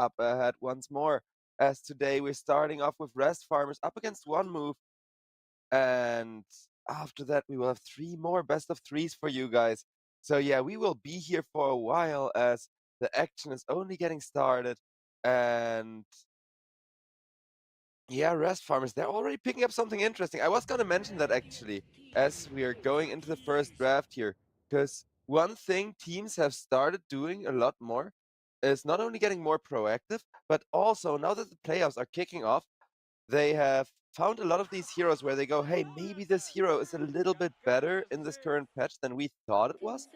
up ahead once more. As today we're starting off with Rest Farmers up against One Move, and after that we will have three more best of threes for you guys. So yeah, we will be here for a while as the action is only getting started. And yeah, Rest Farmers, they're already picking up something interesting. I was gonna mention that actually, as we are going into the first draft here, because one thing teams have started doing a lot more is not only getting more proactive, but also now that the playoffs are kicking off, they have found a lot of these heroes where they go, hey, maybe this hero is a little bit better in this current patch than we thought it was.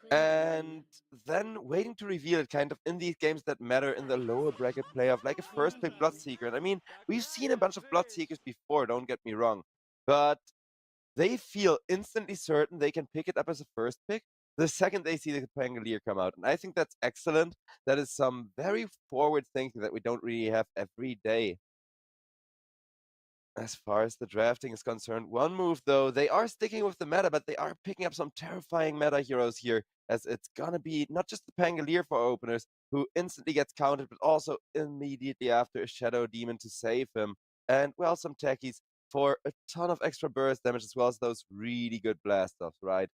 And then waiting to reveal it kind of in these games that matter in the lower bracket playoff, like a first pick Bloodseeker. And I mean, we've seen a bunch of Bloodseekers before, don't get me wrong. But they feel instantly certain they can pick it up as a first pick the second they see the Pangolier come out. And I think that's excellent. That is some very forward thinking that we don't really have every day. As far as the drafting is concerned, One Move, though, they are sticking with the meta, but they are picking up some terrifying meta heroes here, as it's gonna be not just the Pangolier for openers, who instantly gets counted, but also immediately after a Shadow Demon to save him. And, well, some techies for a ton of extra burst damage, as well as those really good blast offs, right?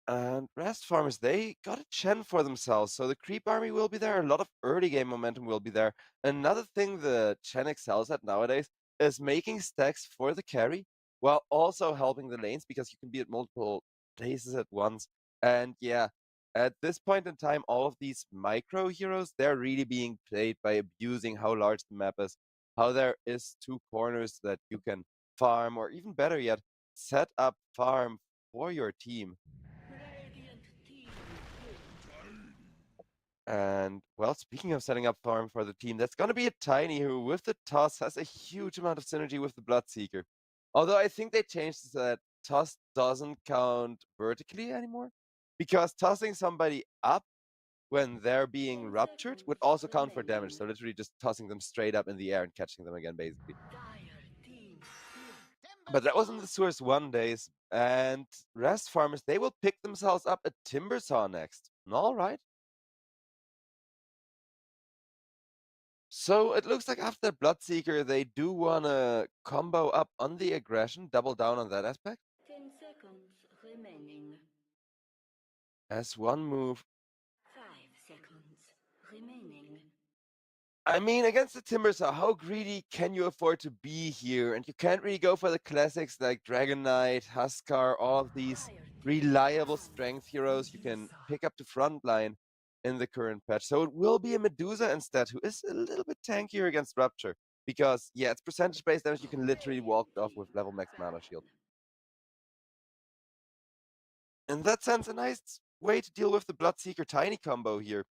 And Rest Farmers, they got a Chen for themselves, so the creep army will be there, a lot of early game momentum will be there. Another thing the Chen excels at nowadays is making stacks for the carry, while also helping the lanes, because you can be at multiple places at once. And yeah, at this point in time, all of these micro heroes, they're really being played by abusing how large the map is, how there is two corners that you can farm, or even better yet, set up farm for your team. And, well, speaking of setting up farm for the team, that's gonna be a Tiny who, with the toss, has a huge amount of synergy with the Bloodseeker. Although I think they changed it so that toss doesn't count vertically anymore. Because tossing somebody up when they're being ruptured would also count for damage. So literally just tossing them straight up in the air and catching them again, basically. But that was in the Source 1 days. And Rest Farmers, they will pick themselves up a Timbersaw next. Alright. So it looks like after Bloodseeker, they do want to combo up on the aggression, double down on that aspect. 10 seconds remaining. As One Move. 5 seconds remaining. I mean, against the Timbersaw, how greedy can you afford to be here? And you can't really go for the classics like Dragon Knight, Huskar, all of these reliable strength heroes you can pick up the front line in the current patch. So it will be a Medusa instead, who is a little bit tankier against Rupture. Because, yeah, it's percentage-based damage, you can literally walk it off with level max mana shield. In that sense, a nice way to deal with the Bloodseeker Tiny combo here.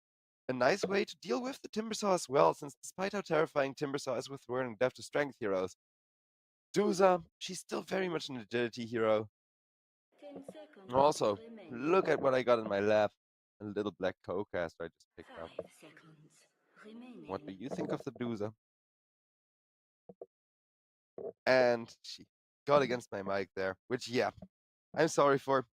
A nice way to deal with the Timbersaw as well, since despite how terrifying Timbersaw is with running death to strength heroes, Duza, she's still very much an agility hero. 10 seconds Also, remaining. look at what I got in my lap. A little black co-caster I just picked 5 up. seconds What do remaining. you think of the Duza? And she got against my mic there, which, yeah, I'm sorry for.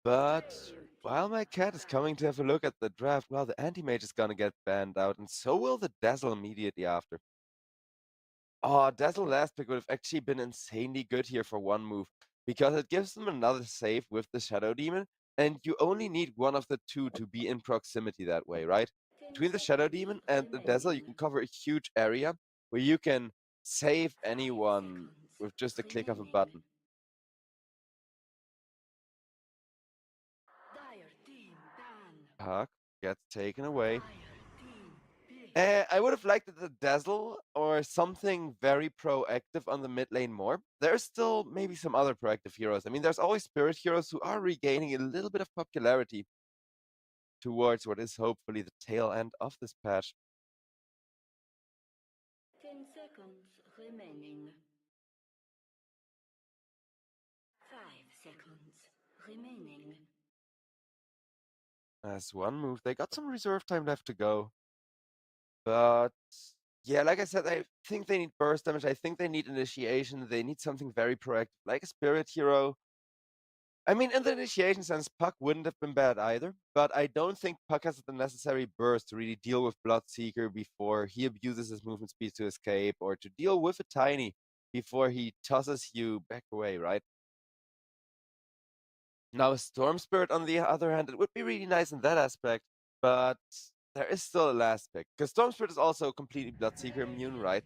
But while my cat is coming to have a look at the draft, well, the anti-mage is gonna get banned out, and so will the Dazzle immediately after. Oh, Dazzle last pick would have actually been insanely good here for One Move, because it gives them another save with the Shadow Demon, and you only need one of the two to be in proximity that way, right? 10 Between the Shadow seconds Demon and the Dazzle, you remaining. can cover a huge area where you can save 5 anyone seconds with just a click of a remaining. button. Dire team ban. Puck gets taken away. Dire team pick. I would have liked the Dazzle or something very proactive on the mid lane more. There's still maybe some other proactive heroes. I mean, there's always Spirit heroes who are regaining a little bit of popularity towards what is hopefully the tail end of this patch. 10 seconds remaining. 5 seconds remaining. As One Move, they got some reserve time left to go. But yeah, like I said, I think they need burst damage. I think they need initiation. They need something very proactive, like a spirit hero. I mean, in the initiation sense, Puck wouldn't have been bad either, but I don't think Puck has the necessary burst to really deal with Bloodseeker before he abuses his movement speed to escape, or to deal with a Tiny before he tosses you back away, right? Now, a Storm Spirit, on the other hand, it would be really nice in that aspect, but there is still a last pick, because Storm Spirit is also completely Bloodseeker immune, right?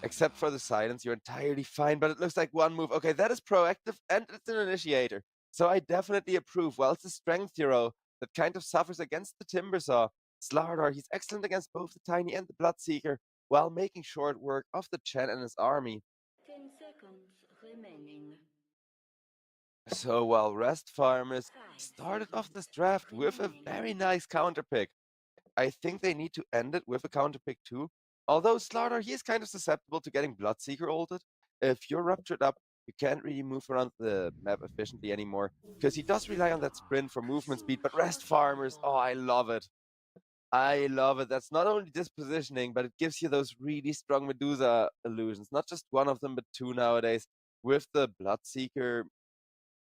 Except for the silence, you're entirely fine, but it looks like one move. Okay, that is proactive, and it's an initiator. So I definitely approve. Well, it's a strength hero that kind of suffers against the Timbersaw. Slardar, he's excellent against both the Tiny and the Bloodseeker, while making short work of the Chen and his army. 10 seconds remaining. So while Rest Farmers 5 started off seconds this draft with a remaining. very nice counter pick, I think they need to end it with a counter pick too. Although Slardar, he is kind of susceptible to getting Bloodseeker ulted. If you're ruptured up, you can't really move around the map efficiently anymore, because he does rely on that sprint for movement speed. But Rest Farmers, oh, I love it. I love it. That's not only dispositioning, but it gives you those really strong Medusa illusions. Not just one of them, but two nowadays. With the Bloodseeker,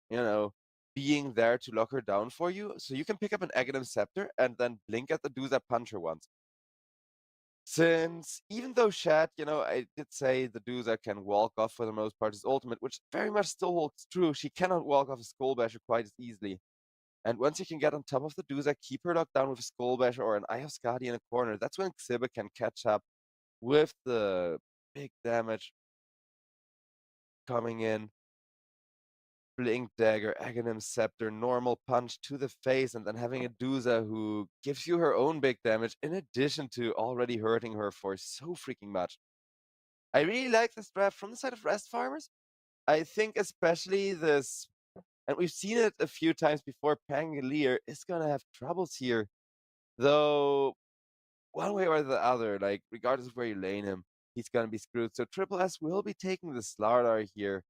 you know, being there to lock her down for you. So you can pick up an Aghanim Scepter and then blink at the Dusa Puncher once. Since even though Shad, I did say the Dusa can walk off for the most part his ultimate, which very much still holds true, she cannot walk off a Skull Basher quite as easily. And once you can get on top of the Dusa, keep her locked down with a Skull Basher or an Eye of Skadi in a corner, that's when Xibit can catch up with the big damage coming in. Blink Dagger, Aghanim Scepter, normal punch to the face, and then having a Dusa who gives you her own big damage in addition to already hurting her for so freaking much. I really like this draft from the side of Rest Farmers. I think especially this, and we've seen it a few times before, Pangolier is going to have troubles here. Though, one way or the other, like, regardless of where you lane him, he's going to be screwed. So Triple S will be taking the Slardar here,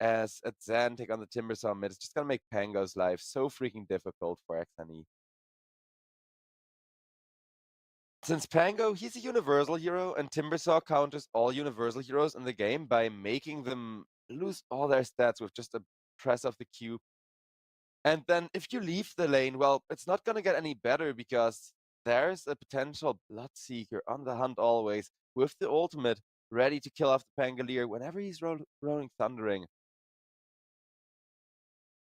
as a Xantic on the Timbersaw mid. It's just going to make Pango's life so freaking difficult for XNE. Since Pango, he's a universal hero, and Timbersaw counters all universal heroes in the game by making them lose all their stats with just a press of the Q. And then if you leave the lane, well, it's not going to get any better, because there's a potential Bloodseeker on the hunt always, with the ultimate ready to kill off the Pangolier whenever he's rolling Thundering.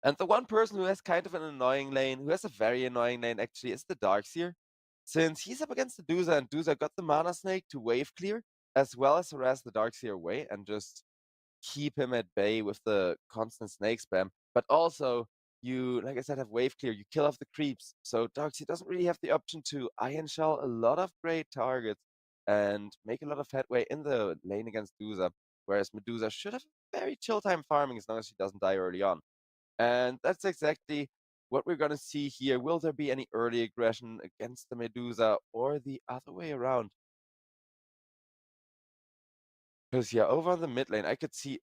And the one person who has kind of an annoying lane, who has a very annoying lane actually, is the Darkseer. Since he's up against the Dusa, and Dusa got the Mana Snake to wave clear, as well as harass the Darkseer away and just keep him at bay with the constant snake spam. But also, you, like I said, have wave clear, you kill off the creeps. So Darkseer doesn't really have the option to Iron Shell a lot of great targets and make a lot of headway in the lane against Dusa. Whereas Medusa should have very chill time farming as long as she doesn't die early on. And that's exactly what we're going to see here. Will there be any early aggression against the Medusa, or the other way around? Because, yeah, over on the mid lane, I could see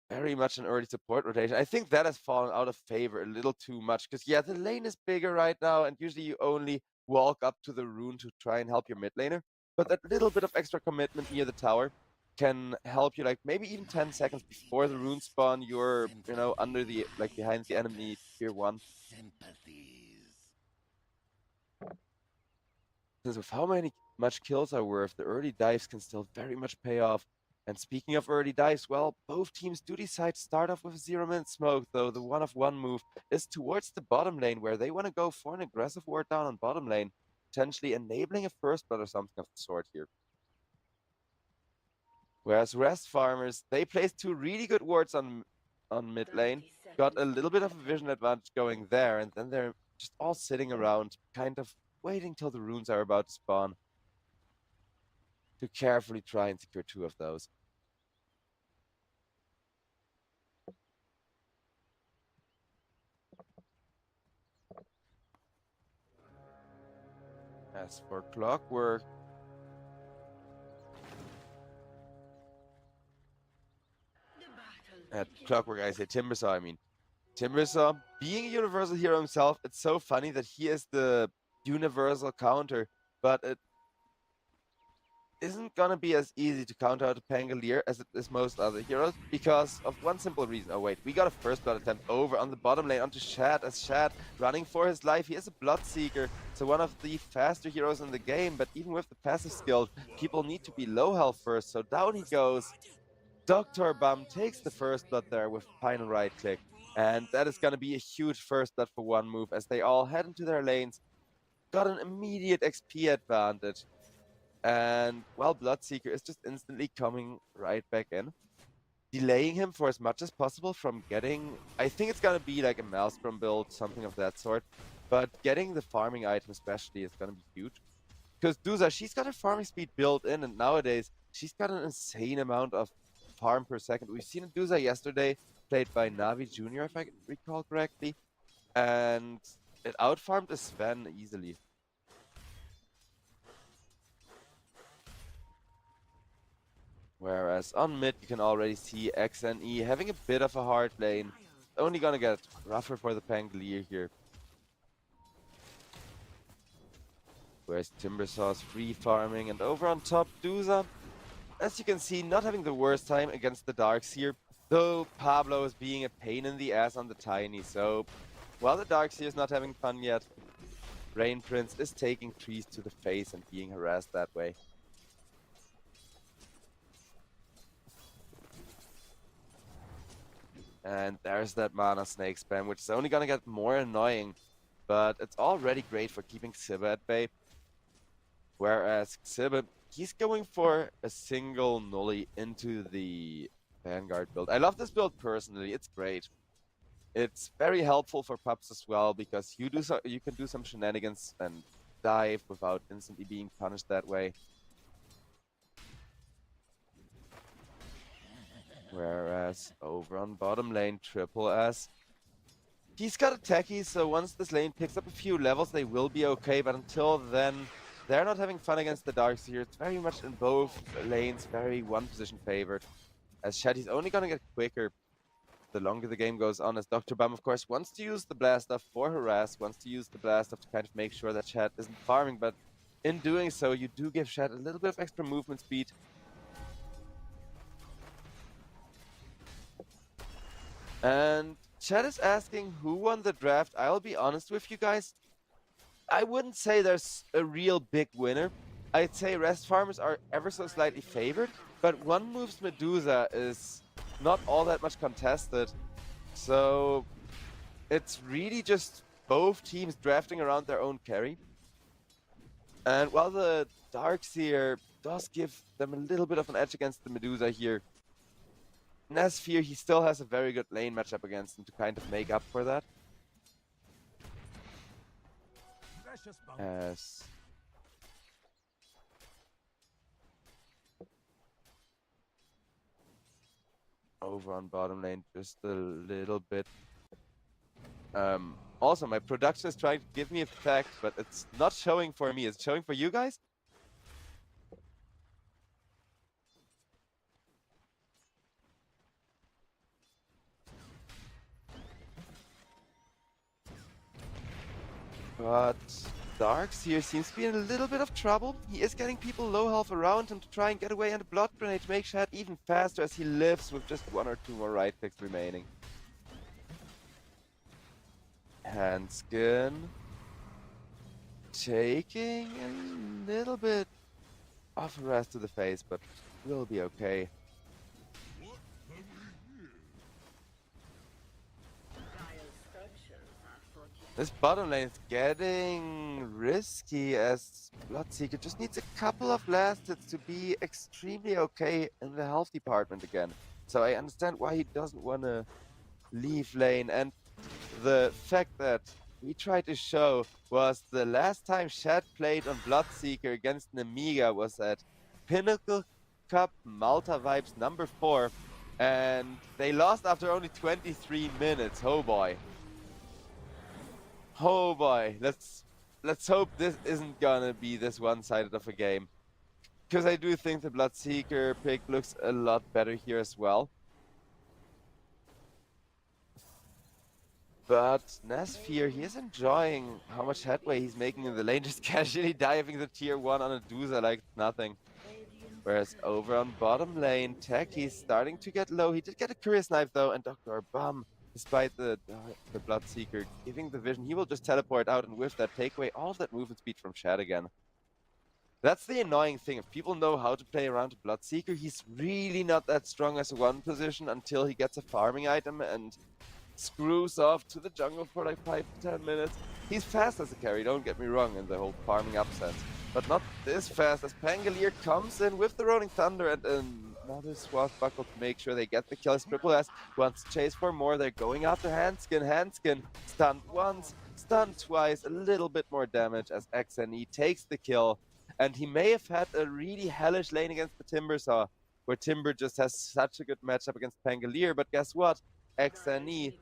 very much an early support rotation. I think that has fallen out of favor a little too much. Because, yeah, the lane is bigger right now, and usually you only walk up to the rune to try and help your mid laner. But that little bit of extra commitment near the tower can help you, like, maybe even 10 seconds before the rune spawn, you're, under the, like, behind the enemy tier 1. Since with how much kills are worth, the early dives can still very much pay off. And speaking of early dives, well, both teams do decide to start off with a 0-minute smoke, though the 1-of-1 move is towards the bottom lane, where they want to go for an aggressive ward down on bottom lane, potentially enabling a first blood or something of the sort here. Whereas Rest Farmers, they placed 2 really good wards on mid lane, got a little bit of a vision advantage going there, and then they're just all sitting around, kind of waiting till the runes are about to spawn to carefully try and secure 2 of those. As for Clockwork, I say Timbersaw, I mean. Timbersaw, being a universal hero himself, it's so funny that he is the universal counter, but isn't gonna be as easy to counter out a Pangolier as it is most other heroes because of one simple reason. Oh wait, we got a first blood attempt over on the bottom lane onto Shad, as Shad running for his life. He is a Bloodseeker, so one of the faster heroes in the game, but even with the passive skill, people need to be low health first, so down he goes. Dr. Bum takes the first blood there with final right click, and that is gonna be a huge first blood for one move as they all head into their lanes, got an immediate XP advantage. And well, Bloodseeker is just instantly coming right back in, delaying him for as much as possible from getting, I think it's gonna be like a Maelstrom build, something of that sort, but getting the farming item especially is gonna be huge. Because Duza, she's got her farming speed built in, and nowadays she's got an insane amount of farm per second. We've seen Duza yesterday, played by Navi Jr., if I recall correctly, and it outfarmed a Sven easily. Whereas on mid, you can already see XNE having a bit of a hard lane. Only gonna get rougher for the Pangolier here. Whereas Timbersaw's free farming, and over on top, Duza, as you can see, not having the worst time against the Darkseer, though Pablo is being a pain in the ass on the Tiny, so while the Darkseer is not having fun yet, Rain Prince is taking trees to the face and being harassed that way. And there's that Mana Snake spam, which is only gonna get more annoying, but it's already great for keeping Xiba at bay. Whereas Xiba, he's going for a single Nully into the Vanguard build. I love this build personally, it's great. It's very helpful for pups as well, because you can do some shenanigans and dive without instantly being punished that way. Whereas over on bottom lane, Triple S, he's got a techie, so once this lane picks up a few levels, they will be okay, but until then, they're not having fun against the Darkseer. It's very much in both lanes, very one position favored. As Shad, he's only gonna get quicker the longer the game goes on, as Dr. Bum, of course, wants to use the Blast Off for harass, wants to use the Blast Off to kind of make sure that Shad isn't farming, but in doing so, you do give Shad a little bit of extra movement speed. And Chad is asking who won the draft. I'll be honest with you guys. I wouldn't say there's a real big winner. I'd say rest farmers are ever so slightly favored, but One Move's Medusa is not all that much contested. So it's really just both teams drafting around their own carry. And while the Darkseer does give them a little bit of an edge against the Medusa here, Nasfir, he still has a very good lane matchup against him to kind of make up for that. As over on bottom lane, just a little bit. Also, my production is trying to give me a fact, but it's not showing for me. It's showing for you guys? But Darkseer seems to be in a little bit of trouble. He is getting people low health around him to try and get away, and a Blood Grenade to make Shad even faster as he lives with just one or two more right clicks remaining. Handskin taking a little bit of harass to the face, but will be okay. This bottom lane is getting risky as Bloodseeker just needs a couple of last hits to be extremely okay in the health department again. So I understand why he doesn't want to leave lane, and the fact that we tried to show was the last time Shad played on Bloodseeker against Nemiga was at Pinnacle Cup Malta Vibes number 4, and they lost after only 23 minutes. Oh boy. Oh boy, let's hope this isn't gonna be this one-sided of a game. Because I do think the Bloodseeker pick looks a lot better here as well. But Nasfir, he is enjoying how much headway he's making in the lane, just casually diving the tier 1 on a Dusa like nothing. Whereas over on bottom lane, Techie's starting to get low. He did get a Curious Knife though, and Dr. Bum, despite the Bloodseeker giving the vision, he will just teleport out and with that take away all of that movement speed from Shad again. That's the annoying thing. If people know how to play around a Bloodseeker, he's really not that strong as a one position until he gets a farming item and screws off to the jungle for like 5 to 10 minutes. He's fast as a carry, don't get me wrong, in the whole farming up sense. But not this fast as Pangolier comes in with the Rolling Thunder and another Swashbuckle to make sure they get the kill. As Triple S wants to chase for more. They're going after Handskin. Handskin stunned once, stunned twice, a little bit more damage as XNE takes the kill. And he may have had a really hellish lane against the Timbersaw, where Timber just has such a good matchup against Pangolier. But guess what? XNE,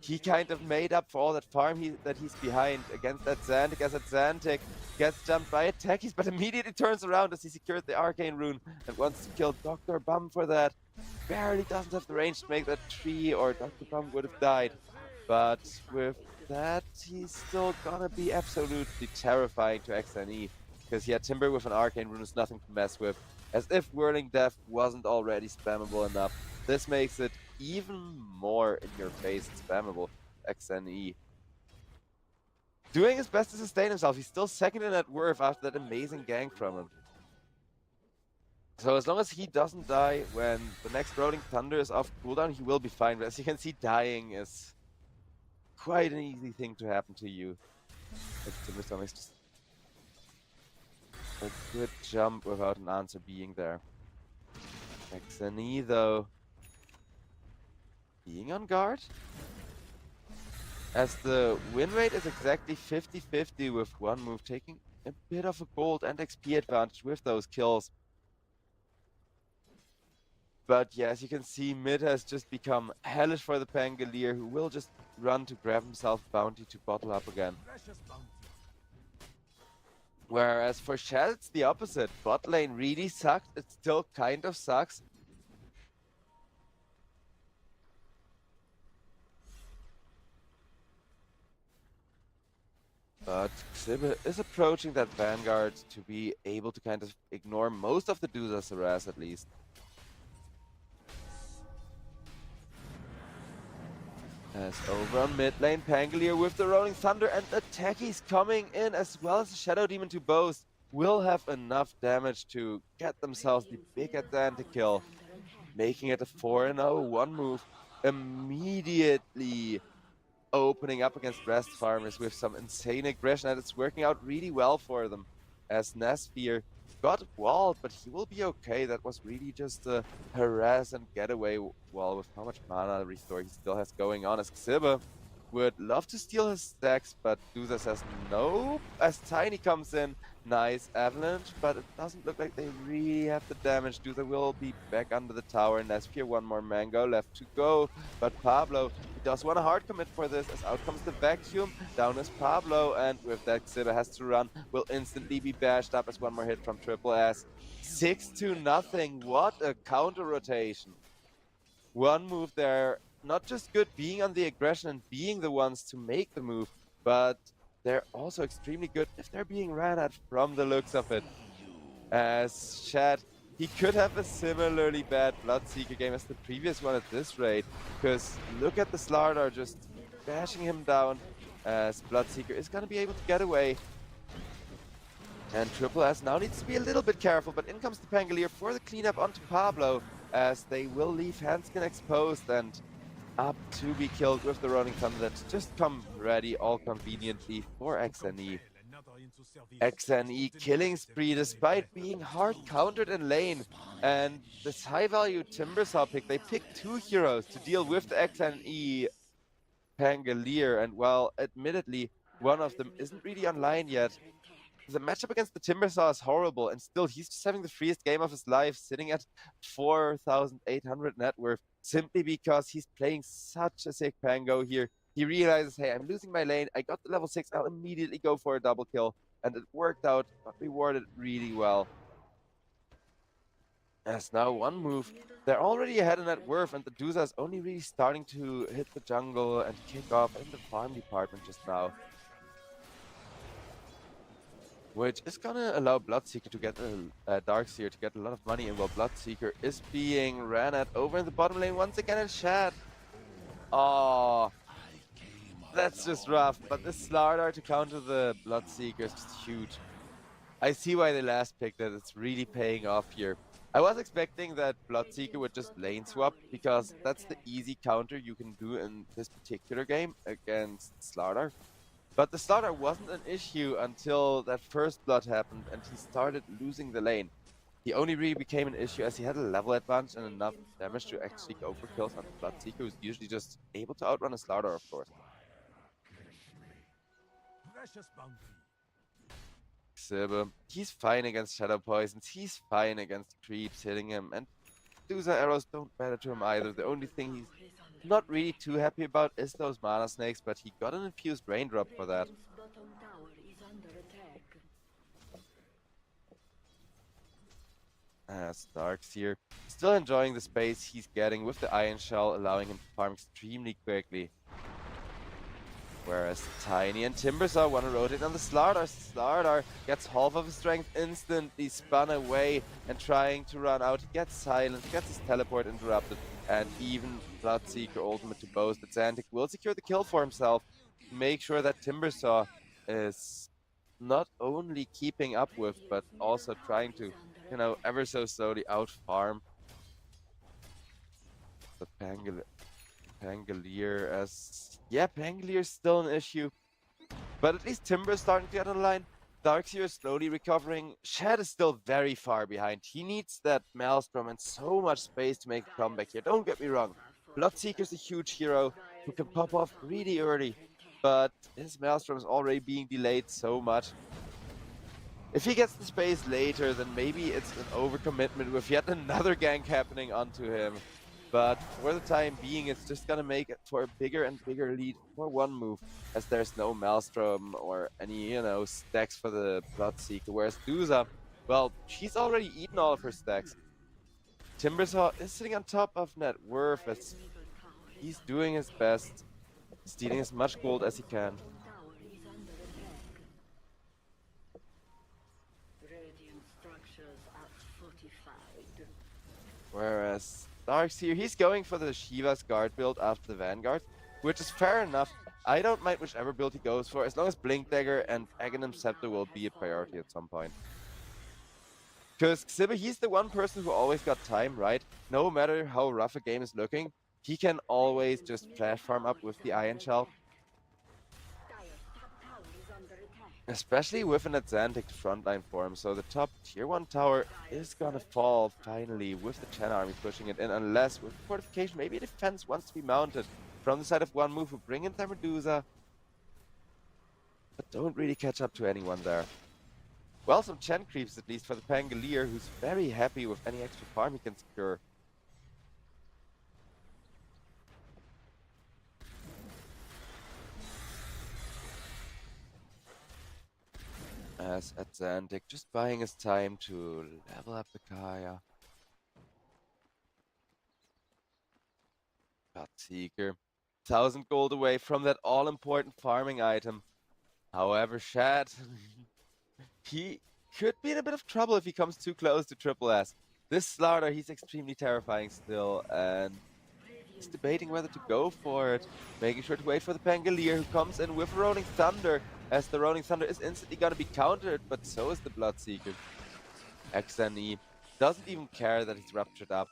he kind of made up for all that farm that he's behind against that Xantic, as that Xantic gets jumped by Techies, but immediately turns around as he secured the Arcane Rune and wants to kill Dr. Bum for that. Barely doesn't have the range to make that tree, or Dr. Bum would have died. But with that, he's still gonna be absolutely terrifying to XNE, because yeah, Timber with an Arcane Rune is nothing to mess with. As if Whirling Death wasn't already spammable enough. This makes it even more in your face and spammable. XNE doing his best to sustain himself. He's still second in net worth after that amazing gank from him. So as long as he doesn't die when the next Rolling Thunder is off cooldown, he will be fine. But as you can see, dying is quite an easy thing to happen to you. Timbersaw makes just a good jump without an answer being there. XNE though, being on guard, as the win rate is exactly 50-50 with one move, taking a bit of a gold and XP advantage with those kills. But yeah, as you can see, mid has just become hellish for the Pangolier, who will just run to grab himself bounty to bottle up again. Whereas for Shad, it's the opposite. Bot lane really sucked, it still kind of sucks. But Xiba is approaching that Vanguard to be able to kind of ignore most of the Duza's harass at least. As over on mid lane, Pangolier with the Rolling Thunder and the Techies coming in, as well as the Shadow Demon to both, will have enough damage to get themselves the big Atlantic kill, making it a 4-0 one move. Immediately opening up against Rest Farmers with some insane aggression, and it's working out really well for them. As Nasfear got walled, but he will be okay. That was really just a harass and getaway wall with how much mana restore he still has going on. As Xiba would love to steal his stacks, but Duza says no. As Tiny comes in, nice avalanche, but it doesn't look like they really have the damage. Duza will be back under the tower. Nasfear, one more mango left to go, but Pablo, he does want a hard commit for this, as out comes the vacuum. Down is Pablo, and with that, Xiba has to run, will instantly be bashed up as one more hit from Triple S. 6-0, what a counter rotation. One move there, not just good being on the aggression and being the ones to make the move, but they're also extremely good if they're being ran at from the looks of it. As Shad, he could have a similarly bad Bloodseeker game as the previous one at this rate, because look at the Slardar just bashing him down, as Bloodseeker is going to be able to get away. And Triple S now needs to be a little bit careful, but in comes the Pangolier for the cleanup onto Pablo, as they will leave Handskin exposed and up to be killed with the Rolling Thunder that just come ready all conveniently for XNE. XNE killing spree despite being hard countered in lane, and this high value Timbersaw pick, they picked two heroes to deal with the XNE Pangolier, and while admittedly one of them isn't really online yet, the matchup against the Timbersaw is horrible, and still he's just having the freest game of his life, sitting at 4,800 net worth, simply because he's playing such a sick Pango here. He realizes, hey, I'm losing my lane, I got the level 6, I'll immediately go for a double kill, and it worked out, got rewarded really well. As now one move, they're already ahead in net worth, and the Duza is only really starting to hit the jungle and kick off in the farm department just now. which is gonna allow Bloodseeker to get Darkseer to get a lot of money, and while Bloodseeker is being ran at over in the bottom lane once again in Shad. Oh, that's just rough, but the Slardar to counter the Bloodseeker is just huge. I see why they last picked it. It's really paying off here. I was expecting that Bloodseeker would just lane swap because that's the easy counter you can do in this particular game against Slardar. But the Slardar wasn't an issue until that first blood happened and he started losing the lane. He only really became an issue as he had a level advantage and enough damage to actually go for kills on the Bloodseeker, who's usually just able to outrun a Slardar, of course. Precious bounty. Xebe, he's fine against Shadow Poisons, he's fine against creeps hitting him, and Medusa arrows don't matter to him either. The only thing he's not really too happy about is those mana snakes, but he got an infused raindrop for that. Radiant's bottom tower is under attack. As Darkseer still enjoying the space he's getting with the Iron Shell, allowing him to farm extremely quickly. Whereas Tiny and Timbersaw want to rotate on the Slardar. Slardar gets half of his strength instantly, spun away and trying to run out. He gets silenced, gets his teleport interrupted, and even Bloodseeker ultimate to boast that Xantic will secure the kill for himself. Make sure that Timbersaw is not only keeping up with, but also trying to, you know, ever so slowly out-farm the Pangolier as... Yeah, Pangolier's still an issue. But at least Timber's starting to get on the line. Darkseer is slowly recovering. Shad is still very far behind. He needs that Maelstrom and so much space to make a comeback here. Don't get me wrong. Bloodseeker's a huge hero who can pop off really early. But his Maelstrom is already being delayed so much. If he gets the space later, then maybe it's an overcommitment with yet another gank happening onto him. But for the time being, it's just gonna make it for a bigger and bigger lead for one move, as there's no Maelstrom or any, you know, stacks for the Bloodseeker. Whereas Dusa, well, she's already eaten all of her stacks. Timbersaw is sitting on top of net worth as he's doing his best, stealing as much gold as he can. Tower is under attack. Radiant structures are fortified. Whereas Darkseer, he's going for the Shiva's guard build after the Vanguard, which is fair enough. I don't mind whichever build he goes for, as long as Blink Dagger and Aghanim Scepter will be a priority at some point. Because Xebe, he's the one person who always got time, right? No matter how rough a game is looking, he can always just flash farm up with the Iron Shell. Dire's top tower is under attack. Especially with an Xantic frontline for him, so the top tier 1 tower is gonna fall finally with the Chen army pushing it in, unless with fortification maybe a defense wants to be mounted from the side of one move who bring in their Medusa, but don't really catch up to anyone there. Well, some Chen creeps at least for the Pangolier, who's very happy with any extra farm he can secure. As at Xantic, just buying his time to level up the Kaya. Bloodseeker, 1000 gold away from that all-important farming item. However, Shad, he could be in a bit of trouble if he comes too close to Triple S. This Slardar, he's extremely terrifying still, and he's debating whether to go for it. Making sure to wait for the Pangolier, who comes in with Rolling Thunder, as the Rolling Thunder is instantly gonna be countered, but so is the Bloodseeker. XNE doesn't even care that he's ruptured up.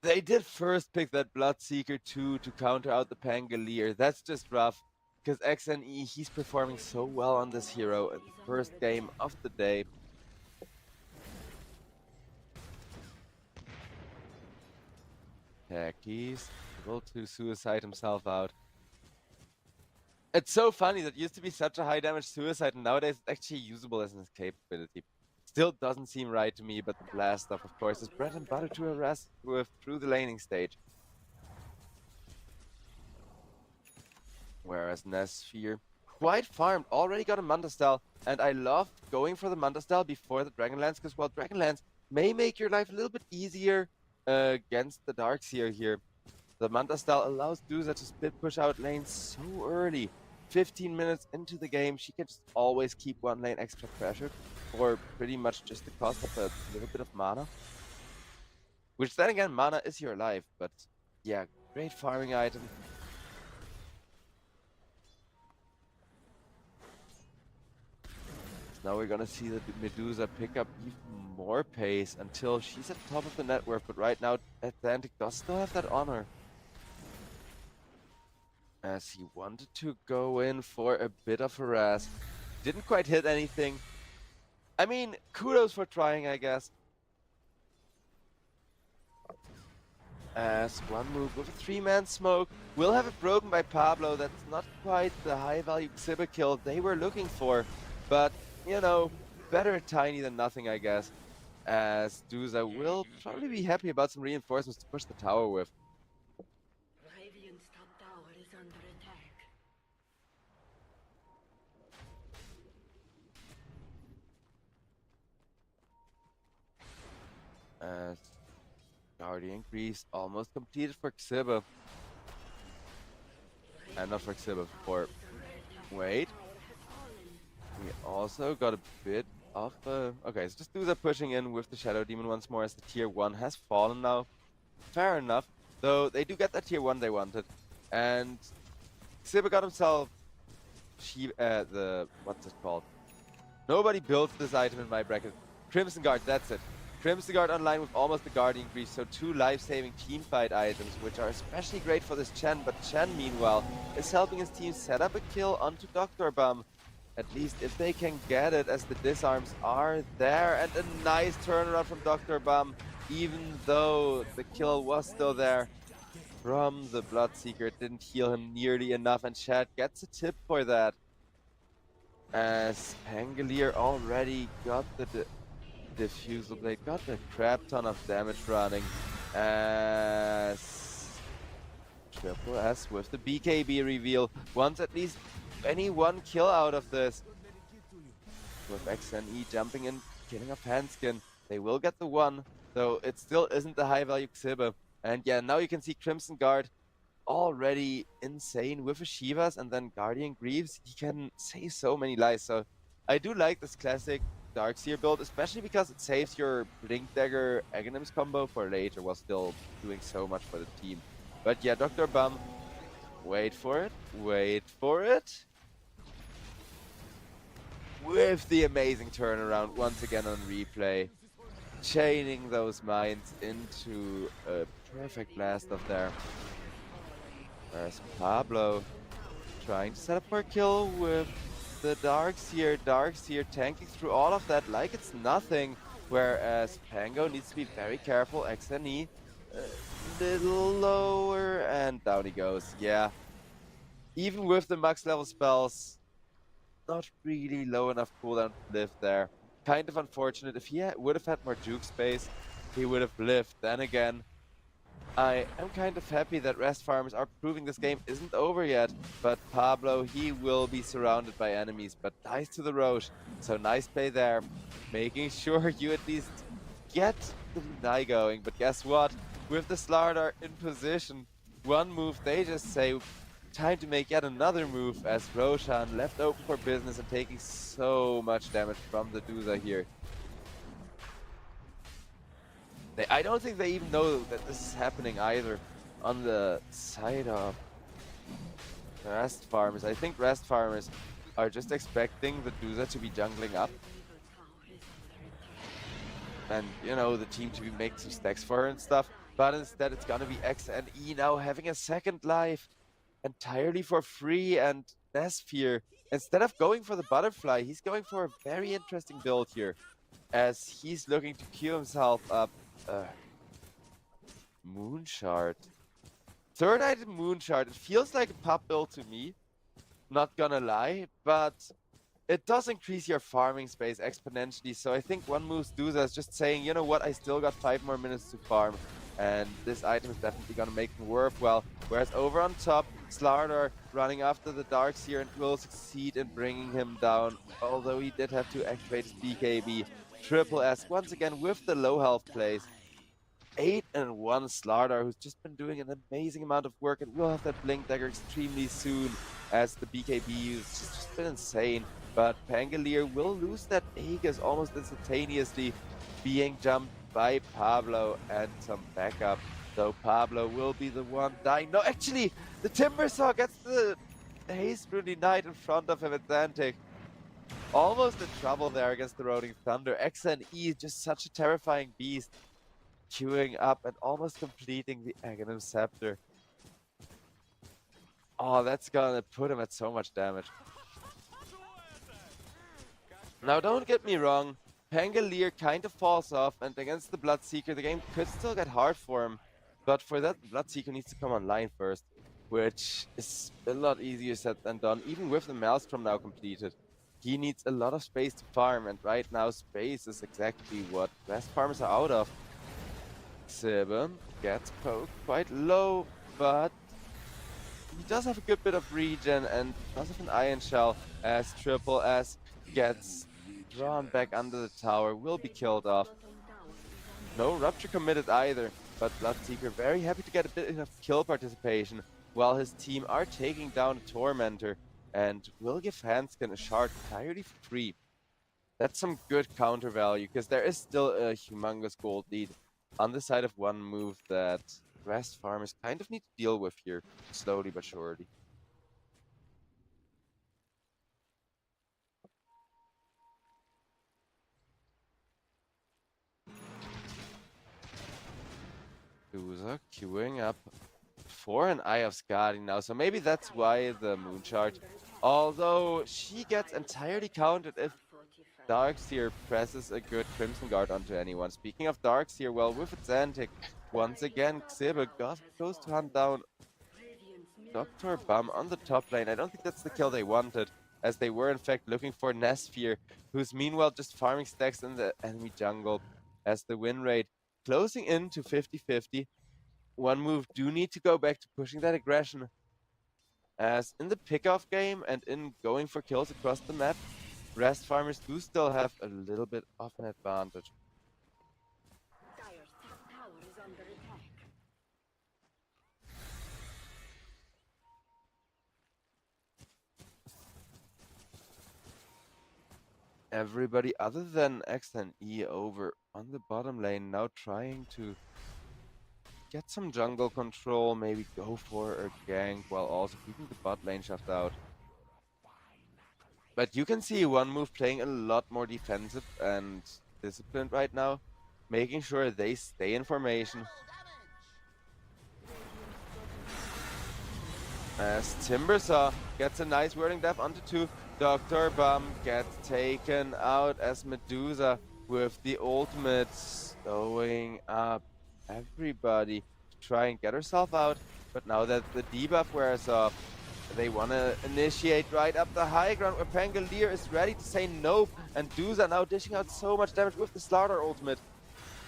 They did first pick that Bloodseeker too to counter out the Pangolier. That's just rough, because XNE, he's performing so well on this hero in the first game of the day. Heck, he's able to suicide himself out. It's so funny that used to be such a high damage suicide, and nowadays it's actually usable as an escape ability. Still doesn't seem right to me, but the blast stuff, of course, is bread and butter to harass with through the laning stage. Whereas Nessphere, quite farmed, already got a Manta, and I love going for the Manta before the Dragonlance, because while Dragonlance may make your life a little bit easier against the Darkseer here, the Manta allows Dusa to split push out lanes so early. 15 minutes into the game, she can just always keep one lane extra pressured for pretty much just the cost of a little bit of mana. Which then again, mana is your life, but yeah, great farming item. Now we're gonna see that Medusa pick up even more pace until she's at top of the net worth, but right now Atlantic does still have that honor. As he wanted to go in for a bit of harass. Didn't quite hit anything. I mean, kudos for trying, I guess. As one move with a 3-man smoke will have it broken by Pablo. That's not quite the high-value Xibber kill they were looking for. But, you know, better tiny than nothing, I guess. As Duza will probably be happy about some reinforcements to push the tower with. Radiant's top tower is under attack. As Guardian Greaves almost completed for Xibber. And not for Xibber, for... Wait. We also got a bit of okay, so just Duza pushing in with the Shadow Demon once more as the tier 1 has fallen now. Fair enough, though they do get that tier 1 they wanted. And Xibber got himself what's it called? Nobody builds this item in my bracket. Crimson Guard, that's it. Crimson Guard online with almost the Guardian Greaves, so 2 life-saving teamfight items, which are especially great for this Chen, but Chen, meanwhile, is helping his team set up a kill onto Dr. Bum. At least if they can get it, as the disarms are there, and a nice turnaround from Dr. Bum, even though the kill was still there from the Bloodseeker. It didn't heal him nearly enough, and Chad gets a tip for that. As Pangolier already got the Diffusal Blade, got a crap ton of damage running. As Triple S with the BKB reveal wants at least any one kill out of this. With XNE jumping in, killing off Hanskin, they will get the one, though it still isn't the high value Xibber. And yeah, now you can see Crimson Guard already insane with the Shivas, and then Guardian Greaves, he can save so many lives. So I do like this classic Darkseer build, especially because it saves your Blink Dagger Aghanims combo for later while still doing so much for the team. But yeah, Dr. Bum, wait for it, wait for it. With the amazing turnaround once again on replay, chaining those mines into a perfect blast of there. There's Pablo trying to set up for a kill with the Darkseer. Darkseer tanking through all of that like it's nothing, whereas Pango needs to be very careful. XNE a little lower, and down he goes. Yeah, even with the max level spells, not really low enough cooldown to live there. Kind of unfortunate. If he would have had more juke space, he would have lived. Then again, I am kind of happy that rest farmers are proving this game isn't over yet. But Pablo, he will be surrounded by enemies, but dies to the Roche. So nice play there, making sure you at least get the deny going. But guess what? With the Slardar in position, one move, they just say, time to make yet another move, as Roshan left open for business and taking so much damage from the Duza here. I don't think they even know that this is happening either on the side of rest farmers. I think rest farmers are just expecting the Duza to be jungling up. And, you know, the team to be making some stacks for her and stuff. But instead it's gonna be XNE now having a second life entirely for free, and Nesphere, instead of going for the butterfly, he's going for a very interesting build here, as he's looking to queue himself up Moonshard. Third item Moonshard. It feels like a pop build to me, not gonna lie, but it does increase your farming space exponentially. So I think one move's Duza is just saying, you know what, I still got 5 more minutes to farm, and this item is definitely gonna make him worthwhile. Whereas over on top, Slardar running after the Darkseer and will succeed in bringing him down, although he did have to activate his BKB. Triple S once again with the low health plays. 8-1 Slardar, who's just been doing an amazing amount of work, and we'll have that Blink Dagger extremely soon, as the BKB use has just been insane. But Pangolier will lose that Aegis almost instantaneously, being jumped by Pablo and some backup. So Pablo will be the one dying. No, actually, the Timbersaw gets the Haste Rudy Knight in front of him at Zantic. Almost in trouble there against the Rolling Thunder. XNE, just such a terrifying beast. Queuing up and almost completing the Aghanim Scepter. Oh, that's gonna put him at so much damage. Now, don't get me wrong. Pangolier kind of falls off, and against the Bloodseeker, the game could still get hard for him. But for that, the Bloodseeker needs to come online first, which is a lot easier said than done, even with the Maelstrom now completed. He needs a lot of space to farm, and right now space is exactly what best farmers are out of. Sibum gets poked quite low, but he does have a good bit of regen and does have an Iron Shell, as Triple S gets drawn back under the tower, will be killed off. No Rupture committed either, but Bloodseeker very happy to get a bit of kill participation, while his team are taking down a Tormentor, and will give Hanskin a shard entirely for free. That's some good counter value, because there is still a humongous gold lead on the side of one move that rest farmers kind of need to deal with here, slowly but surely. Medusa queuing up for an Eye of Skadi now, so maybe that's why the Moon Shard. Although she gets entirely counted if Darkseer presses a good Crimson Guard onto anyone. Speaking of Darkseer, well, with Zantic, once again, Xiba goes to hunt down Dr. Bum on the top lane. I don't think that's the kill they wanted, as they were in fact looking for Nesphere, who's meanwhile just farming stacks in the enemy jungle, as the win rate closing in to 50-50. One move do need to go back to pushing that aggression, as in the pickoff game and in going for kills across the map, rest farmers do still have a little bit of an advantage. Dire's top tower is under attack. Everybody other than X and E over on the bottom lane now trying to get some jungle control, maybe go for a gank while also keeping the bot lane shoved out. But you can see one move playing a lot more defensive and disciplined right now, making sure they stay in formation. As Timbersaw gets a nice whirling death onto 2, Dr. Bum gets taken out as Medusa with the ultimate going up everybody to try and get herself out. But now that the debuff wears off, they want to initiate right up the high ground where Pangolier is ready to say nope, and Duza now dishing out so much damage with the Slardar ultimate.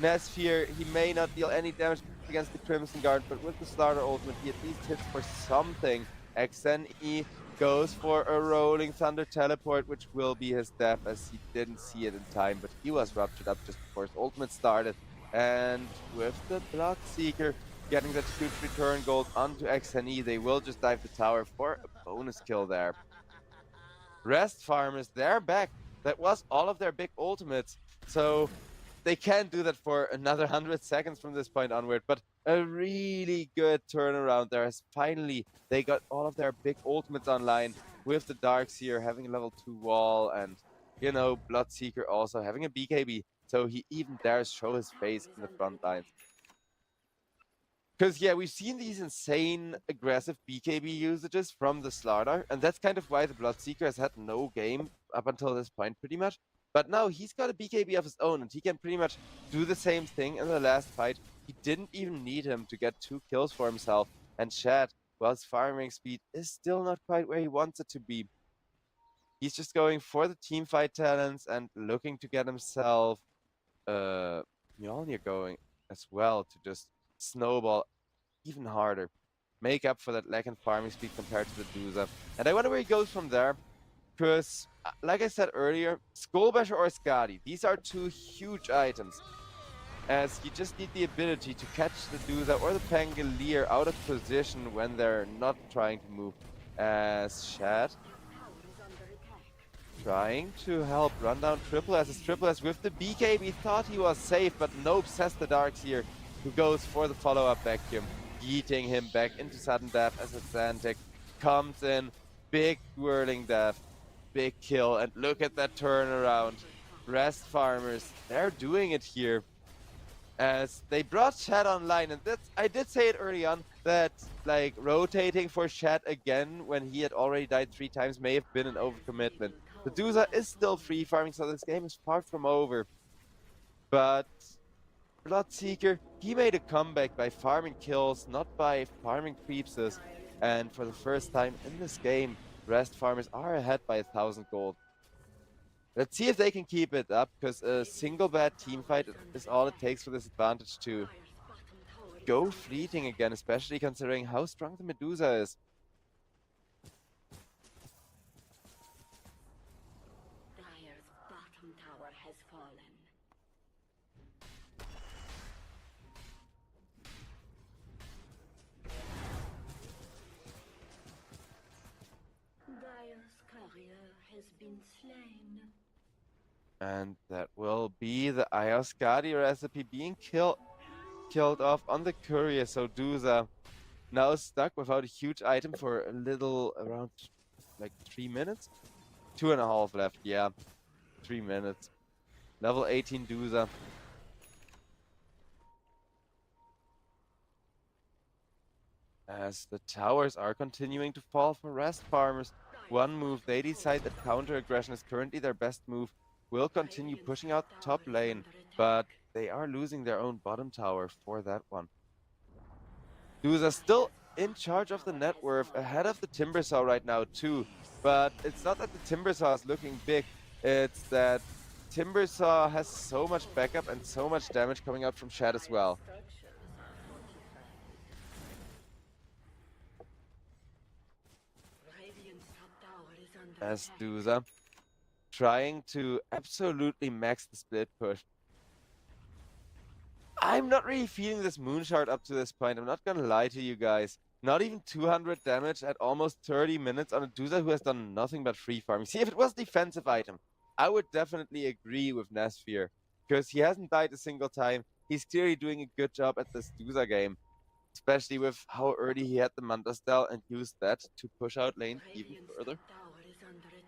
Nesphere, he may not deal any damage against the Crimson Guard, but with the Slardar ultimate, he at least hits for something. XNE goes for a Rolling Thunder teleport, which will be his death, as he didn't see it in time, but he was ruptured up just before his ultimate started. And with the Bloodseeker getting that huge return gold onto XNE, they will just dive the tower for a bonus kill there. Rest farmers, they're back. That was all of their big ultimates, so they can't do that for another 100 seconds from this point onward, but a really good turnaround there, as finally they got all of their big ultimates online, with the Darkseer having a level 2 wall, and, you know, Bloodseeker also having a BKB, so he even dares show his face in the front lines. Because, yeah, we've seen these insane aggressive BKB usages from the Slardar, and that's kind of why the Bloodseeker has had no game up until this point, pretty much. But now he's got a BKB of his own, and he can pretty much do the same thing in the last fight. He didn't even need him to get 2 kills for himself. And Shad, while his farming speed is still not quite where he wants it to be, he's just going for the teamfight talents and looking to get himself Mjolnir going as well, to just snowball even harder. Make up for that lack in farming speed compared to the Duza. And I wonder where he goes from there. Because, like I said earlier, Skullbasher or Skadi, these are 2 huge items. as you just need the ability to catch the Dusa or the Pangolier out of position when they're not trying to move. As Shad Tower is under attack. trying to help run down Triple S. As Triple S with the BK, we thought he was safe, but nope, says the Darks here, who goes for the follow-up vacuum, yeeting him back into sudden death as Atlantic comes in, big whirling death, big kill, and look at that turnaround. Rest Farmers, they're doing it here. As they brought Shad online, and that's, I did say it early on, that like rotating for Shad again when he had already died 3 times may have been an overcommitment. The Dusa is still free farming, so this game is far from over. But Bloodseeker, he made a comeback by farming kills, not by farming creepses. And for the first time in this game, Rest Farmers are ahead by 1,000 gold. Let's see if they can keep it up, because a single bad team fight is all it takes for this advantage to Dire's bottom tower is go under fleeting again, especially considering how strong the Medusa is. Dire's bottom tower has fallen. Dire's courier has been slain. And that will be the Ayoscadi recipe being killed off on the courier. So Dusa now stuck without a huge item for a little around like 3 minutes. 2.5 left, yeah. 3 minutes. Level 18 Dusa. As the towers are continuing to fall for Rest Farmers. One move, they decide that counter aggression is currently their best move. Will continue pushing out the top lane, but they are losing their own bottom tower for that one. Dusa still in charge of the net worth, ahead of the Timbersaw right now too. But it's not that the Timbersaw is looking big, it's that Timbersaw has so much backup and so much damage coming out from Shad as well. Radiant's top tower is under As attack. Dusa trying to absolutely max the split push. I'm not really feeling this Moonshard up to this point. I'm not gonna lie to you guys. Not even 200 damage at almost 30 minutes on a Dusa who has done nothing but free farming. See, if it was defensive item, I would definitely agree with Nesfear. Because he hasn't died a single time. He's clearly doing a good job at this Dusa game. Especially with how early he had the Manta Style and used that to push out lane even Radiant's further. top tower is under attack.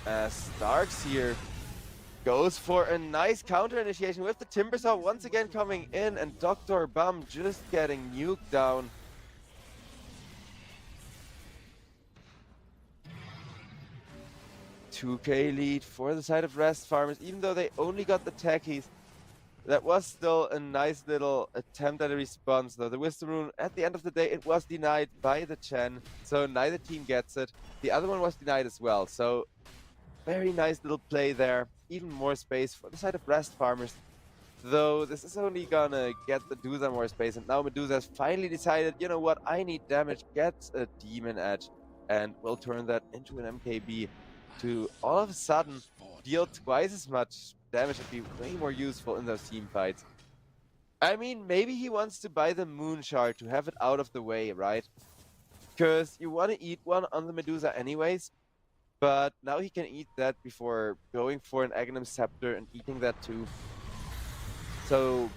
As Starks here goes for a nice counter initiation with the Timbersaw once again coming in, and Dr. Bum just getting nuked down. $2K lead for the side of Rest Farmers, even though they only got the techies. That was still a nice little attempt at a response, though. The Wisdom Rune, at the end of the day, it was denied by the Chen, so neither team gets it. The other one was denied as well, so very nice little play there. Even more space for the side of Rest Farmers. Though this is only gonna get the Medusa more space, and now Medusa has finally decided, you know what, I need damage, gets a Demon Edge, and will turn that into an MKB to all of a sudden deal twice as much damage and be way more useful in those team fights. I mean, maybe he wants to buy the Moon Shard to have it out of the way, right? Because you want to eat one on the Medusa anyways, but now he can eat that before going for an Aghanim Scepter and eating that too. So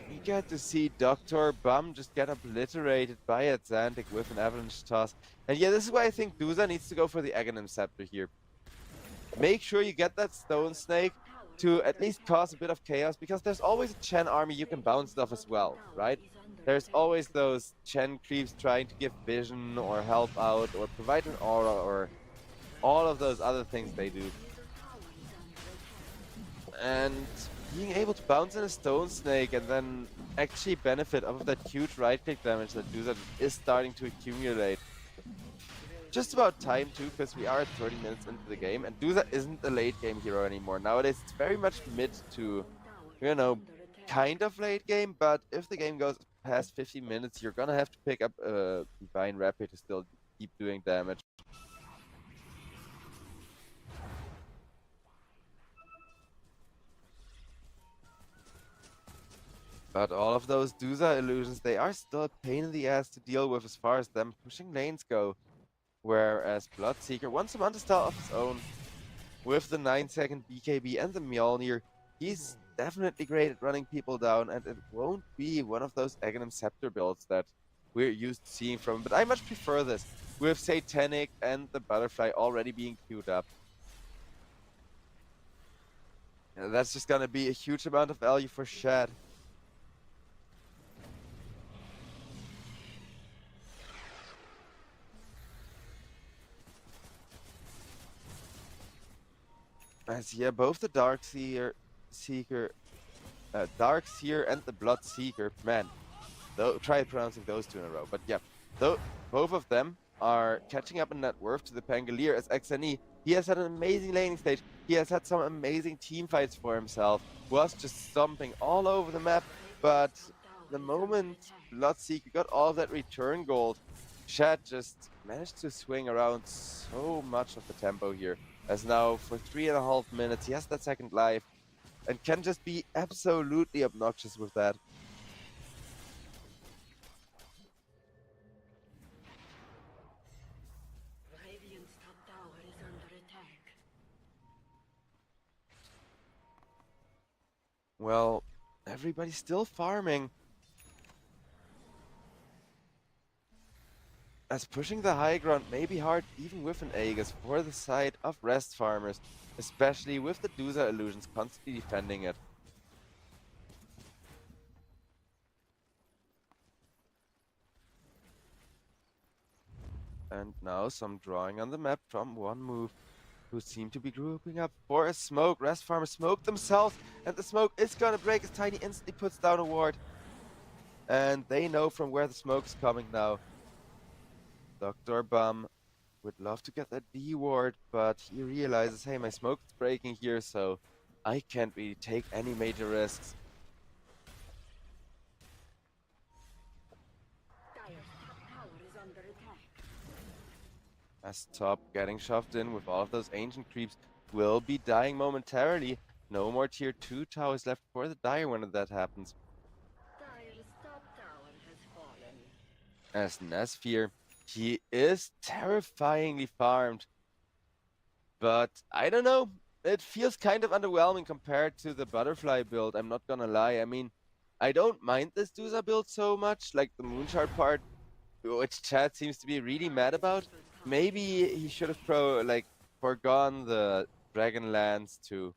we get to see Dr. Bum just get obliterated by Atlantic with an Avalanche Toss. And yeah, this is why I think Dusa needs to go for the Aghanim Scepter here. Make sure you get that Stone Snake to at least cause a bit of chaos, because there's always a Chen army you can bounce it off as well, right? There's always those Chen creeps trying to give vision or help out or provide an aura or all of those other things they do. And being able to bounce in a Stone Snake and then actually benefit off of that huge right-click damage that Dusa is starting to accumulate. Just about time too, because we are at 30 minutes into the game, and Dusa isn't a late game hero anymore. Nowadays it's very much mid to, you know, kind of late game, but if the game goes past 50 minutes, you're gonna have to pick up a Divine Rapid to still keep doing damage. But all of those Dusa illusions, they are still a pain in the ass to deal with as far as them pushing lanes go. Whereas Bloodseeker wants a Mantistar of his own. With the 9-second BKB and the Mjolnir, he's definitely great at running people down, and it won't be one of those Aghanim Scepter builds that we're used to seeing from him. But I much prefer this, with Satanic and the Butterfly already being queued up. And that's just gonna be a huge amount of value for Shad. As yeah, both the Darkseer and the Bloodseeker, man, try pronouncing those two in a row. But yeah, both of them are catching up in net worth to the Pangolier as XNE. He has had an amazing laning stage. He has had some amazing team fights for himself. Was just stomping all over the map. But the moment Bloodseeker got all of that return gold, Shad just managed to swing around so much of the tempo here. As now for 3.5 minutes he has that second life and can just be absolutely obnoxious with that. Radiant's top tower is under attack. Well, everybody's still farming. As pushing the high ground may be hard even with an Aegis for the side of rest farmers, especially with the Dusa illusions constantly defending it. And now some drawing on the map from one move, who seem to be grouping up for a smoke. Rest farmers smoke themselves, and the smoke is gonna break as Tiny instantly puts down a ward. And they know from where the smoke's coming now. Dr. Bum would love to get that D ward, but he realizes, hey, my smoke's breaking here, so I can't really take any major risks. Dire's top tower is under attack. As top getting shoved in with all of those ancient creeps will be dying momentarily. No more tier 2 towers left for the Dire when that happens. Dire's top tower has fallen. As Nasfir, he is terrifyingly farmed. But I don't know, it feels kind of underwhelming compared to the Butterfly build, I'm not gonna lie. I mean, I don't mind this Dusa build so much, like the Moonshard part, which Chad seems to be really mad about. Maybe he should have forgone the Dragonlance to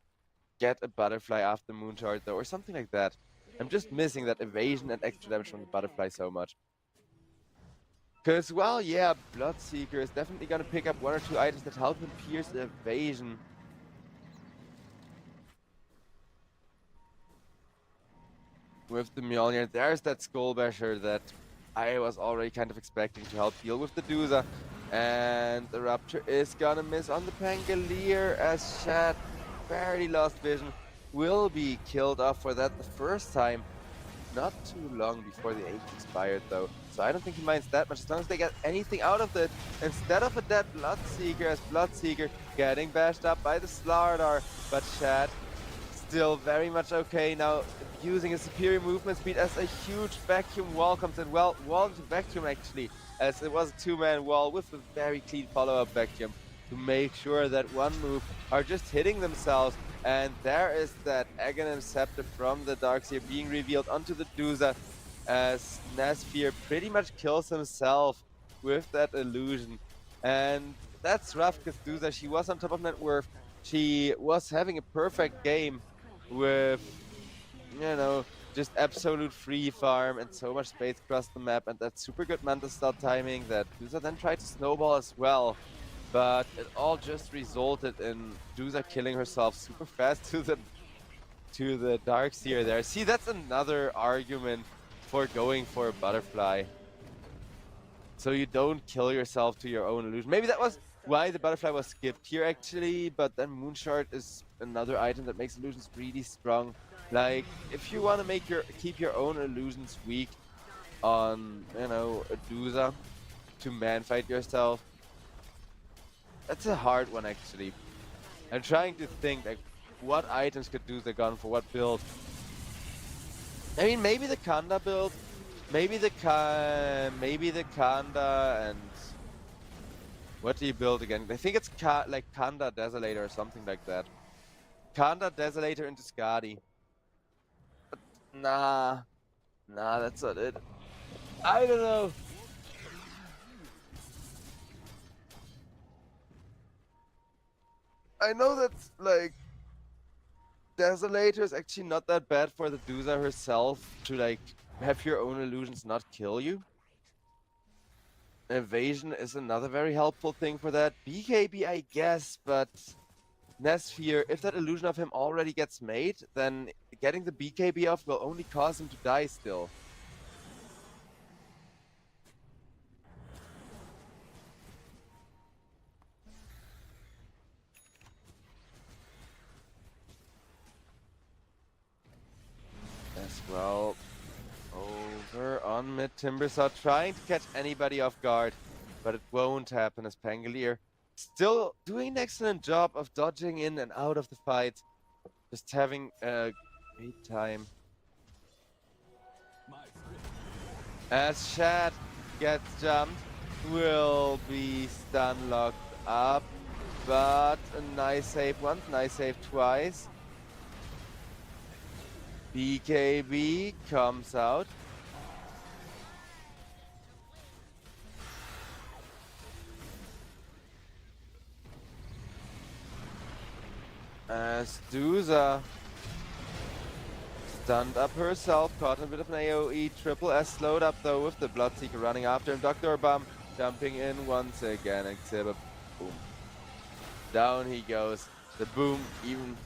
get a Butterfly after Moonshard though, or something like that. I'm just missing that evasion and extra damage from the Butterfly so much. Because, well, yeah, Bloodseeker is definitely going to pick up 1 or 2 items that help him pierce the evasion. With the Mjolnir, there's that Skull Basher that I was already kind of expecting to help deal with the Dusa. And the Rupture is going to miss on the Pangolier as Shad barely lost vision. Will be killed off for that the first time. Not too long before the age expired though, so I don't think he minds that much as long as they get anything out of it. Instead of a dead Bloodseeker, as Bloodseeker getting bashed up by the Slardar, but Shad still very much okay now, using his superior movement speed as a huge vacuum wall comes in. Well, wall to vacuum actually, as it was a 2-man wall with a very clean follow-up vacuum to make sure that one move are just hitting themselves. And there is that Aghanim Scepter from the Darkseer being revealed onto the Dusa as Nasfir pretty much kills himself with that illusion. And that's rough because Dusa, she was on top of net worth. She was having a perfect game with, you know, just absolute free farm and so much space across the map and that super good Mantistar timing that Dusa then tried to snowball as well. But it all just resulted in Dusa killing herself super fast to the Darkseer there. See, that's another argument for going for a Butterfly. So you don't kill yourself to your own illusion. Maybe that was why the Butterfly was skipped here actually, but then Moonshard is another item that makes illusions really strong. Like, if you want to keep your own illusions weak on, you know, a Dusa, to man-fight yourself? That's a hard one, actually. I'm trying to think, like, what items could do the gun for what build. I mean, maybe the Kanda build, maybe the Kanda and what do you build again? I think it's like Kanda Desolator or something like that. Kanda Desolator into Skadi. But nah, that's not it. I don't know. I know that, like, Desolator is actually not that bad for the Dusa herself to, like, have your own illusions not kill you. Evasion is another very helpful thing for that. BKB, I guess, but Nesphere, if that illusion of him already gets made, then getting the BKB off will only cause him to die still. As well, over on mid, Timbersaw trying to catch anybody off guard, but it won't happen as Pangolier still doing an excellent job of dodging in and out of the fight, just having a great time. As Shad gets jumped, will be stun locked up, but a nice save once, nice save twice. BKB comes out. As Dusa stunned up herself, caught in a bit of an AoE. Triple S slowed up though with the Bloodseeker running after him. Dr. Bum jumping in once again, and Xibba, boom. Down he goes. The boom even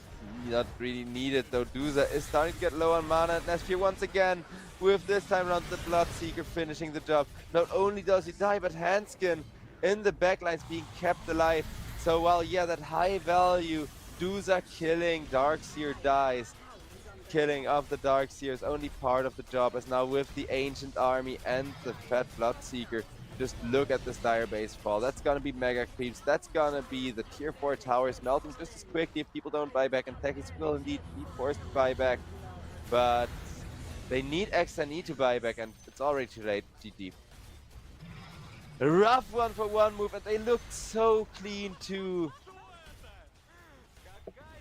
not really needed though. Dusa is starting to get low on mana, and Nesphere once again with this time around the Bloodseeker finishing the job. Not only does he die, but Hanskin in the backlines being kept alive. So while yeah, that high value Dusa killing Darkseer dies, killing of the Darkseer is only part of the job, as now with the Ancient Army and the Fat Bloodseeker, just look at this Dire base fall. That's gonna be mega creeps. That's gonna be the tier 4 towers melting just as quickly if people don't buy back, and Techies will indeed be forced to buy back. But they need XNE to buy back, and it's already too late. GG. A rough one for one move, and they looked so clean too.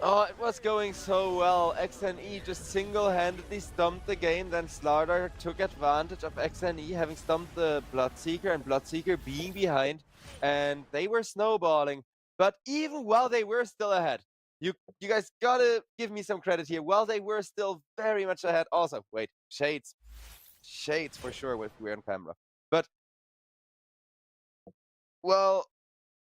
Oh, it was going so well. XNE just single-handedly stumped the game, then Slardar took advantage of XNE having stumped the Bloodseeker and Bloodseeker being behind, and they were snowballing. But even while they were still ahead, you guys gotta give me some credit here. While they were still very much ahead, also, wait, Shades for sure with we're on camera. But, well,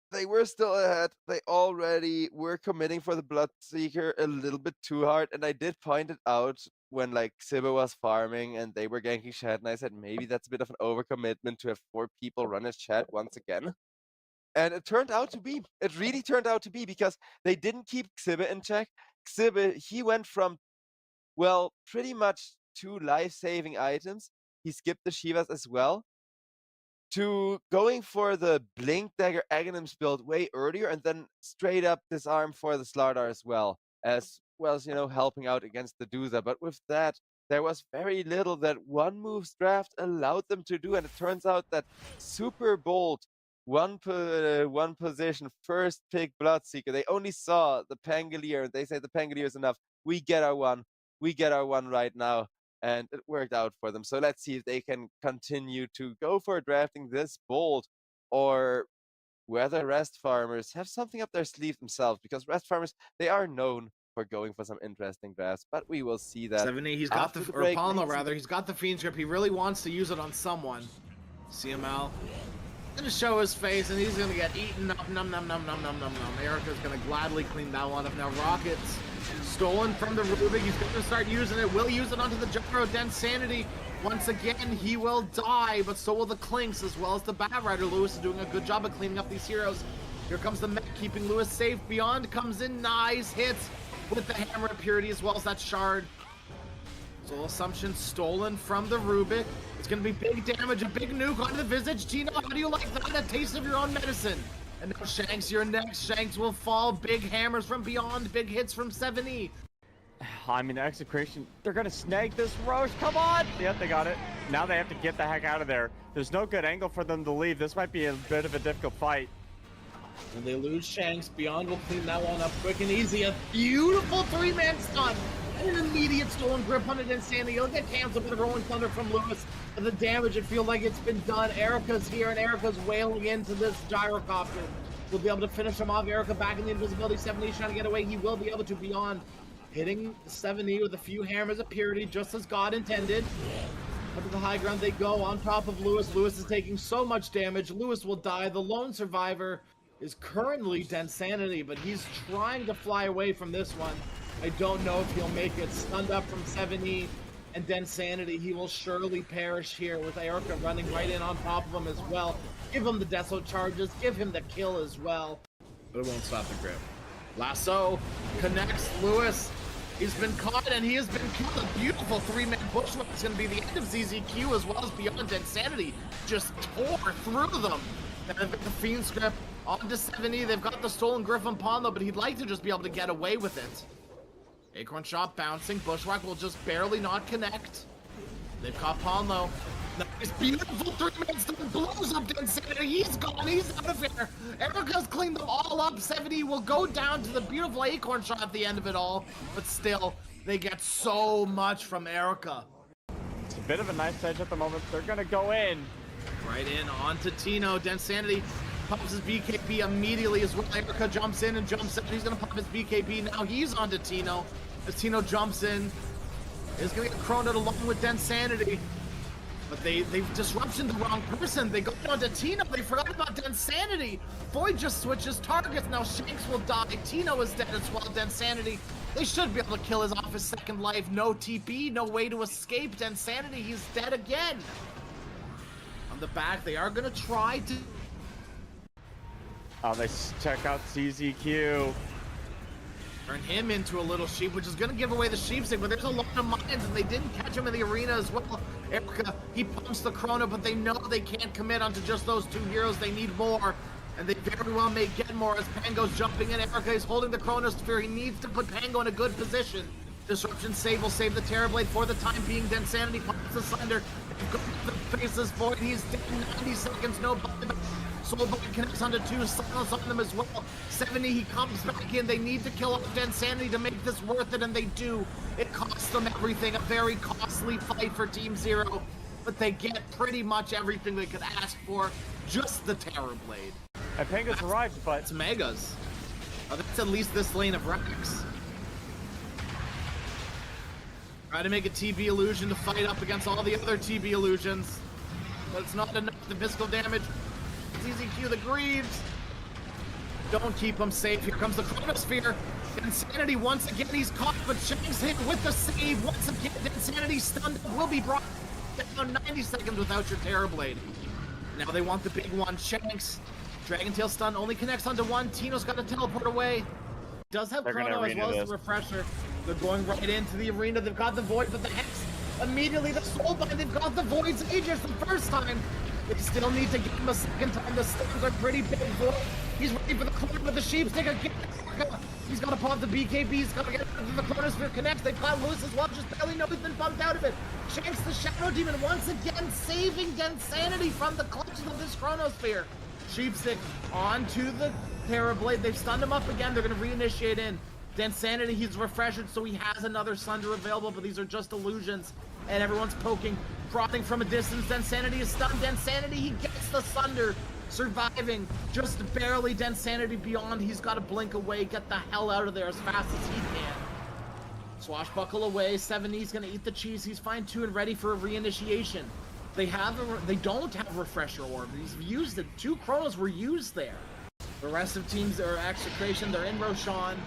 they were still ahead. They already were committing for the Bloodseeker a little bit too hard, and I did point it out when like Xibba was farming and they were ganking Shad, and I said maybe that's a bit of an overcommitment to have 4 people run his Shad once again. And it turned out to be. It really turned out to be, because they didn't keep Xibba in check. Xibba, he went from, well, pretty much 2 life-saving items. He skipped the Shivas as well, to going for the Blink Dagger Aghanims build way earlier, and then straight up disarm for the Slardar as well as, you know, helping out against the Dusa. But with that, there was very little that one move's draft allowed them to do, and it turns out that super bold one position first pick Bloodseeker, they only saw the Pangolier, and they say the Pangolier is enough. We get our one right now. And it worked out for them. So let's see if they can continue to go for drafting this bold, or whether Rest Farmers have something up their sleeve themselves, because Rest Farmers, they are known for going for some interesting drafts, but we will see that. 70, he's got the, or Apollo rather, he's got the Fiend's Grip. He really wants to use it on someone. CML gonna show his face, and he's gonna get eaten up. Num num num num num num num. Erica's gonna gladly clean that one up. Now Rockets stolen from the Rubik. He's gonna start using it. Will use it onto the Gyro. Densanity. Once again, he will die, but so will the Clinks as well as the Bat Rider. Lewis is doing a good job of cleaning up these heroes. Here comes the mech, keeping Lewis safe. Beyond comes in, nice hits with the Hammer of Purity as well as that Shard. Soul Assumption stolen from the Rubik. It's gonna be big damage, a big nuke onto the Visage. Tino, how do you like that? A taste of your own medicine. And now Shanks, you're next. Shanks will fall. Big hammers from beyond, big hits from 7E. I mean, Execration, they're gonna snag this Roche. Come on! Yep, they got it. Now they have to get the heck out of there. There's no good angle for them to leave. This might be a bit of a difficult fight. When they lose Shanks, Beyond will clean that one up quick and easy. A beautiful 3-man stun. And an immediate stolen grip on it, Insanity. He'll get canceled with a Rolling Thunder from Lewis. But the damage, it feels like it's been done. Erica's here, and Erica's wailing into this gyrocopter. We'll be able to finish him off. Erica back in the invisibility. 7E trying to get away. He will be able to. Beyond hitting 7E with a few hammers of purity, just as God intended. Up to the high ground they go on top of Lewis. Lewis is taking so much damage. Lewis will die. The lone survivor is currently Densanity, but he's trying to fly away from this one. I don't know if he'll make it. Stunned up from 7E and Densanity. He will surely perish here with Erica running right in on top of him as well. Give him the Deso charges. Give him the kill as well. But it won't stop the grip. Lasso connects Lewis. He's been caught and he has been killed. A beautiful 3-man bushwhack. It's going to be the end of ZZQ as well as Beyond Insanity. Just tore through them. And they've got the Fiend's Grip onto 7E. They've got the stolen Griffin Ponlo, but he'd like to just be able to get away with it. Acorn Shot bouncing. Bushwhack will just barely not connect. They've caught Ponlo. Nice, beautiful 3-man stun blows up to Insanity. He's gone. He's out of here. Erica's cleaned them all up. 7E will go down to the beautiful Acorn Shot at the end of it all. But still, they get so much from Erica. It's a bit of a nice edge at the moment. They're gonna go in. Right in onto Tino. Densanity pops his BKB immediately as well. Erica jumps in and jumps in. He's gonna pop his BKB. Now he's onto Tino. As Tino jumps in, he's gonna get croned along with Densanity. But they've disruption the wrong person. They go down to Tino. They forgot about Densanity. Void just switches targets. Now Shanks will die. Tino is dead as well. Densanity. They should be able to kill his off his second life. No TP, no way to escape. Densanity, he's dead again. On the back, they are gonna try to. Oh, they check out CZQ. Turn him into a little sheep, which is going to give away the sheepstick, but there's a lot of mines, and they didn't catch him in the arena as well. Erica, he pumps the Chrono, but they know they can't commit onto just those 2 heroes. They need more, and they very well may get more as Pango's jumping in. Erica is holding the Chronosphere. He needs to put Pango in a good position. Disruption save will save the Terrorblade for the time being. Densanity pops asunder. The faceless Void, he's dead in 90 seconds, no buyback. Soulbite connects onto 2, silence on them as well. 7E, he comes back in. They need to kill off Densanity to make this worth it, and they do. It costs them everything. A very costly fight for Team Zero, but they get pretty much everything they could ask for. Just the Terrorblade. And Pango's arrived, but It's Megas. That's at least this lane of Rex. Try to make a TB illusion to fight up against all the other TB illusions, but it's not enough. The physical damage. ZZQ, the Greaves. Don't keep him safe. Here comes the Chronosphere. Insanity once again. He's caught, but Shanks hit with the save. Once again, Insanity stunned will be brought down 90 seconds without your Terrorblade. Now they want the big one. Shanks. Dragon Tail stun only connects onto 1. Tino's got to teleport away. Does have Chrono as well as the Refresher. They're going right into the arena. They've got the Void, but the Hex immediately the Soulbind. They've got the Void's Aegis the first time. They still need to give him a second time. The stuns are pretty big. Void. He's ready for the corner with the Sheepstick again. He's got to pop the BKB. He's got to get the Chronosphere connects. They've got Lewis as well. Just barely know he's been bumped out of it. Shanks the Shadow Demon once again saving Densanity from the clutches of this Chronosphere. Sheepstick onto the Terrorblade. They've stunned him up again. They're going to reinitiate in. Densanity, he's refreshed, so he has another Sunder available, but these are just illusions. And everyone's poking, frothing from a distance. Densanity is stunned. Densanity, he gets the Sunder. Surviving, just barely. Densanity beyond. He's got to blink away, get the hell out of there as fast as he can. Swashbuckle away. 7E's going to eat the cheese. He's fine too and ready for a reinitiation. They don't have Refresher Orb. He's used it. 2 Chronos were used there. The rest of teams are Execration. They're in Roshan.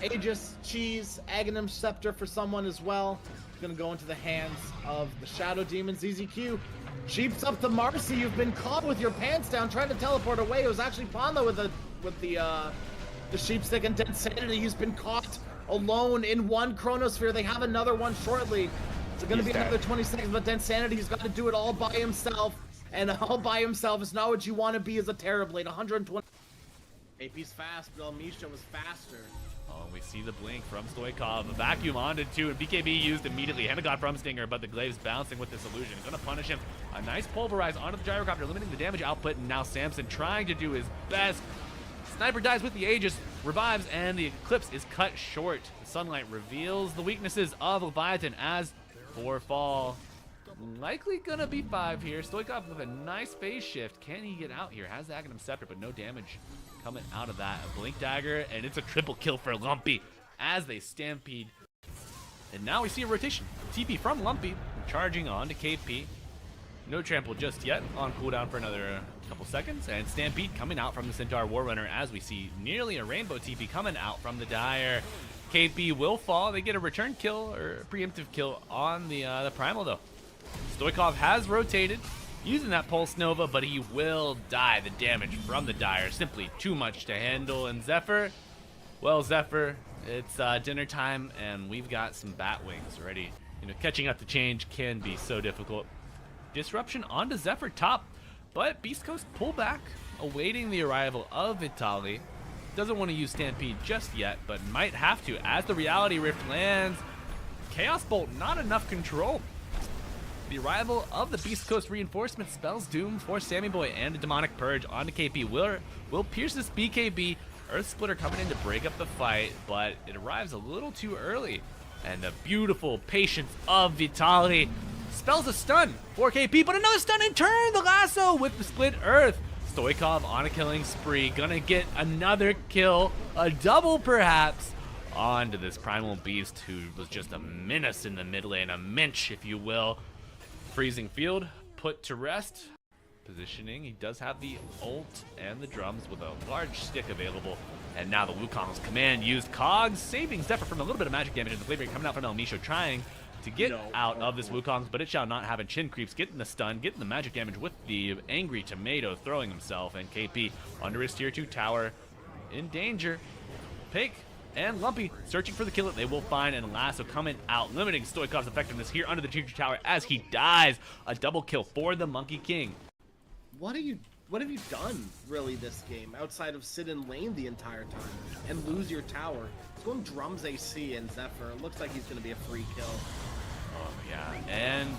Aegis, Cheese, Aghanim Scepter for someone as well. It's gonna go into the hands of the Shadow Demon. ZZQ sheeps up the Marcy. You've been caught with your pants down trying to teleport away. It was actually Ponlo with the Sheepstick and Densanity. He's been caught alone in 1 Chronosphere. They have another one shortly. It's gonna He's be another dead. 20 seconds, but then Sanity's got to do it all by himself. And all by himself is not what you want to be as a Terrorblade. 120. AP's fast, but El Misha was faster. Oh, we see the blink from Stoikov. A vacuum onto two, and BKB used immediately. Hemigod from Stinger, but the Glaive's bouncing with this illusion. He's gonna punish him. A nice pulverize onto the Gyrocopter, limiting the damage output, and now Samson trying to do his best. Sniper dies with the Aegis, revives, and the Eclipse is cut short. The Sunlight reveals the weaknesses of Leviathan as 4 fall. Likely gonna be 5 here. Stoikov with a nice phase shift. Can he get out here? Has the Aghanim Scepter, but no damage coming out of that. A Blink Dagger, and it's a triple kill for Lumpy as they stampede. And now we see a rotation. TP from Lumpy, charging on to KP. No trample just yet, on cooldown for another couple seconds. And Stampede coming out from the Centaur Warrunner as we see nearly a rainbow TP coming out from the Dire. KP will fall. They get a return kill or a preemptive kill on the Primal though. Stoikov has rotated, using that Pulse Nova, but he will die. The damage from the Dire, simply too much to handle. And Zephyr, well, Zephyr, it's dinner time, and we've got some bat wings ready. You know, catching up to change can be so difficult. Disruption onto Zephyr top, but Beast Coast pull back, awaiting the arrival of Vitali. Doesn't want to use Stampede just yet, but might have to as the Reality Rift lands. Chaos Bolt, not enough control. The arrival of the Beast Coast reinforcement spells doom for Sammy Boy, and a Demonic Purge onto KP will pierce this BKB. Earth Splitter coming in to break up the fight, but it arrives a little too early. And the beautiful patience of Vitali spells a stun for KP, but another stun in turn. The lasso with the split earth. Stoikov on a killing spree, gonna get another kill, a double perhaps, onto this Primal Beast who was just a menace in the mid lane, a minch if you will. Freezing Field put to rest. Positioning, he does have the ult and the drums with a large stick available. And now the Wukong's command used Cogs, saving Zephyr from a little bit of magic damage. And the Flavor coming out from El Misho, trying to get out of this Wukong's, but it shall not have a Chin Creeps, getting the stun, getting the magic damage with the Angry Tomato throwing himself. And KP under his tier 2 tower in danger. Pig and Lumpy searching for the kill that they will find, and Lasso coming out, limiting Stoikov's effectiveness here under the tier 2 tower as he dies. A double kill for the Monkey King. What have you done really this game outside of sit in lane the entire time and lose your tower? It's going drums AC and Zephyr. It looks like he's going to be a free kill. Oh yeah, and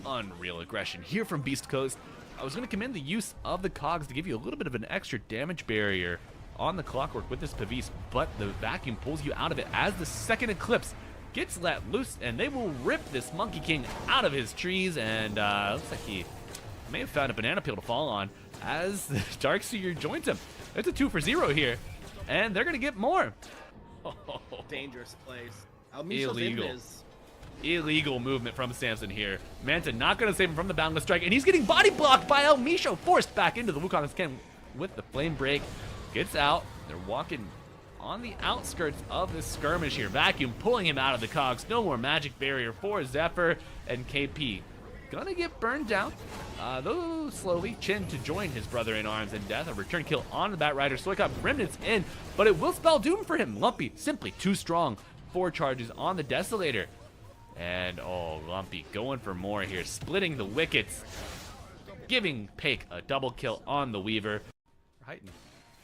unreal aggression here from Beast Coast. I was going to commend the use of the Cogs to give you a little bit of an extra damage barrier on the Clockwork with this Pavise, but the vacuum pulls you out of it as the second Eclipse gets let loose, and they will rip this Monkey King out of his trees. And looks like he may have found a banana peel to fall on as the Darkseer joins him. It's a 2 for 0 here, and they're going to get more. Dangerous place. Almisho's Illegal. Illegal movement from Samson here. Manta not going to save him from the Boundless Strike, and he's getting body blocked by El Misho, forced back into the Wukong's Ken with the Flame Break. Gets out. They're walking on the outskirts of this skirmish here. Vacuum pulling him out of the Cogs. No more magic barrier for Zephyr, and KP gonna get burned down, though slowly. Chin to join his brother in arms in death. A return kill on the Bat Rider. Stoikov remnants in, but it will spell doom for him. Lumpy simply too strong. 4 charges on the Desolator. And oh, Lumpy going for more here, splitting the wickets, giving Pake a double kill on the Weaver. Right.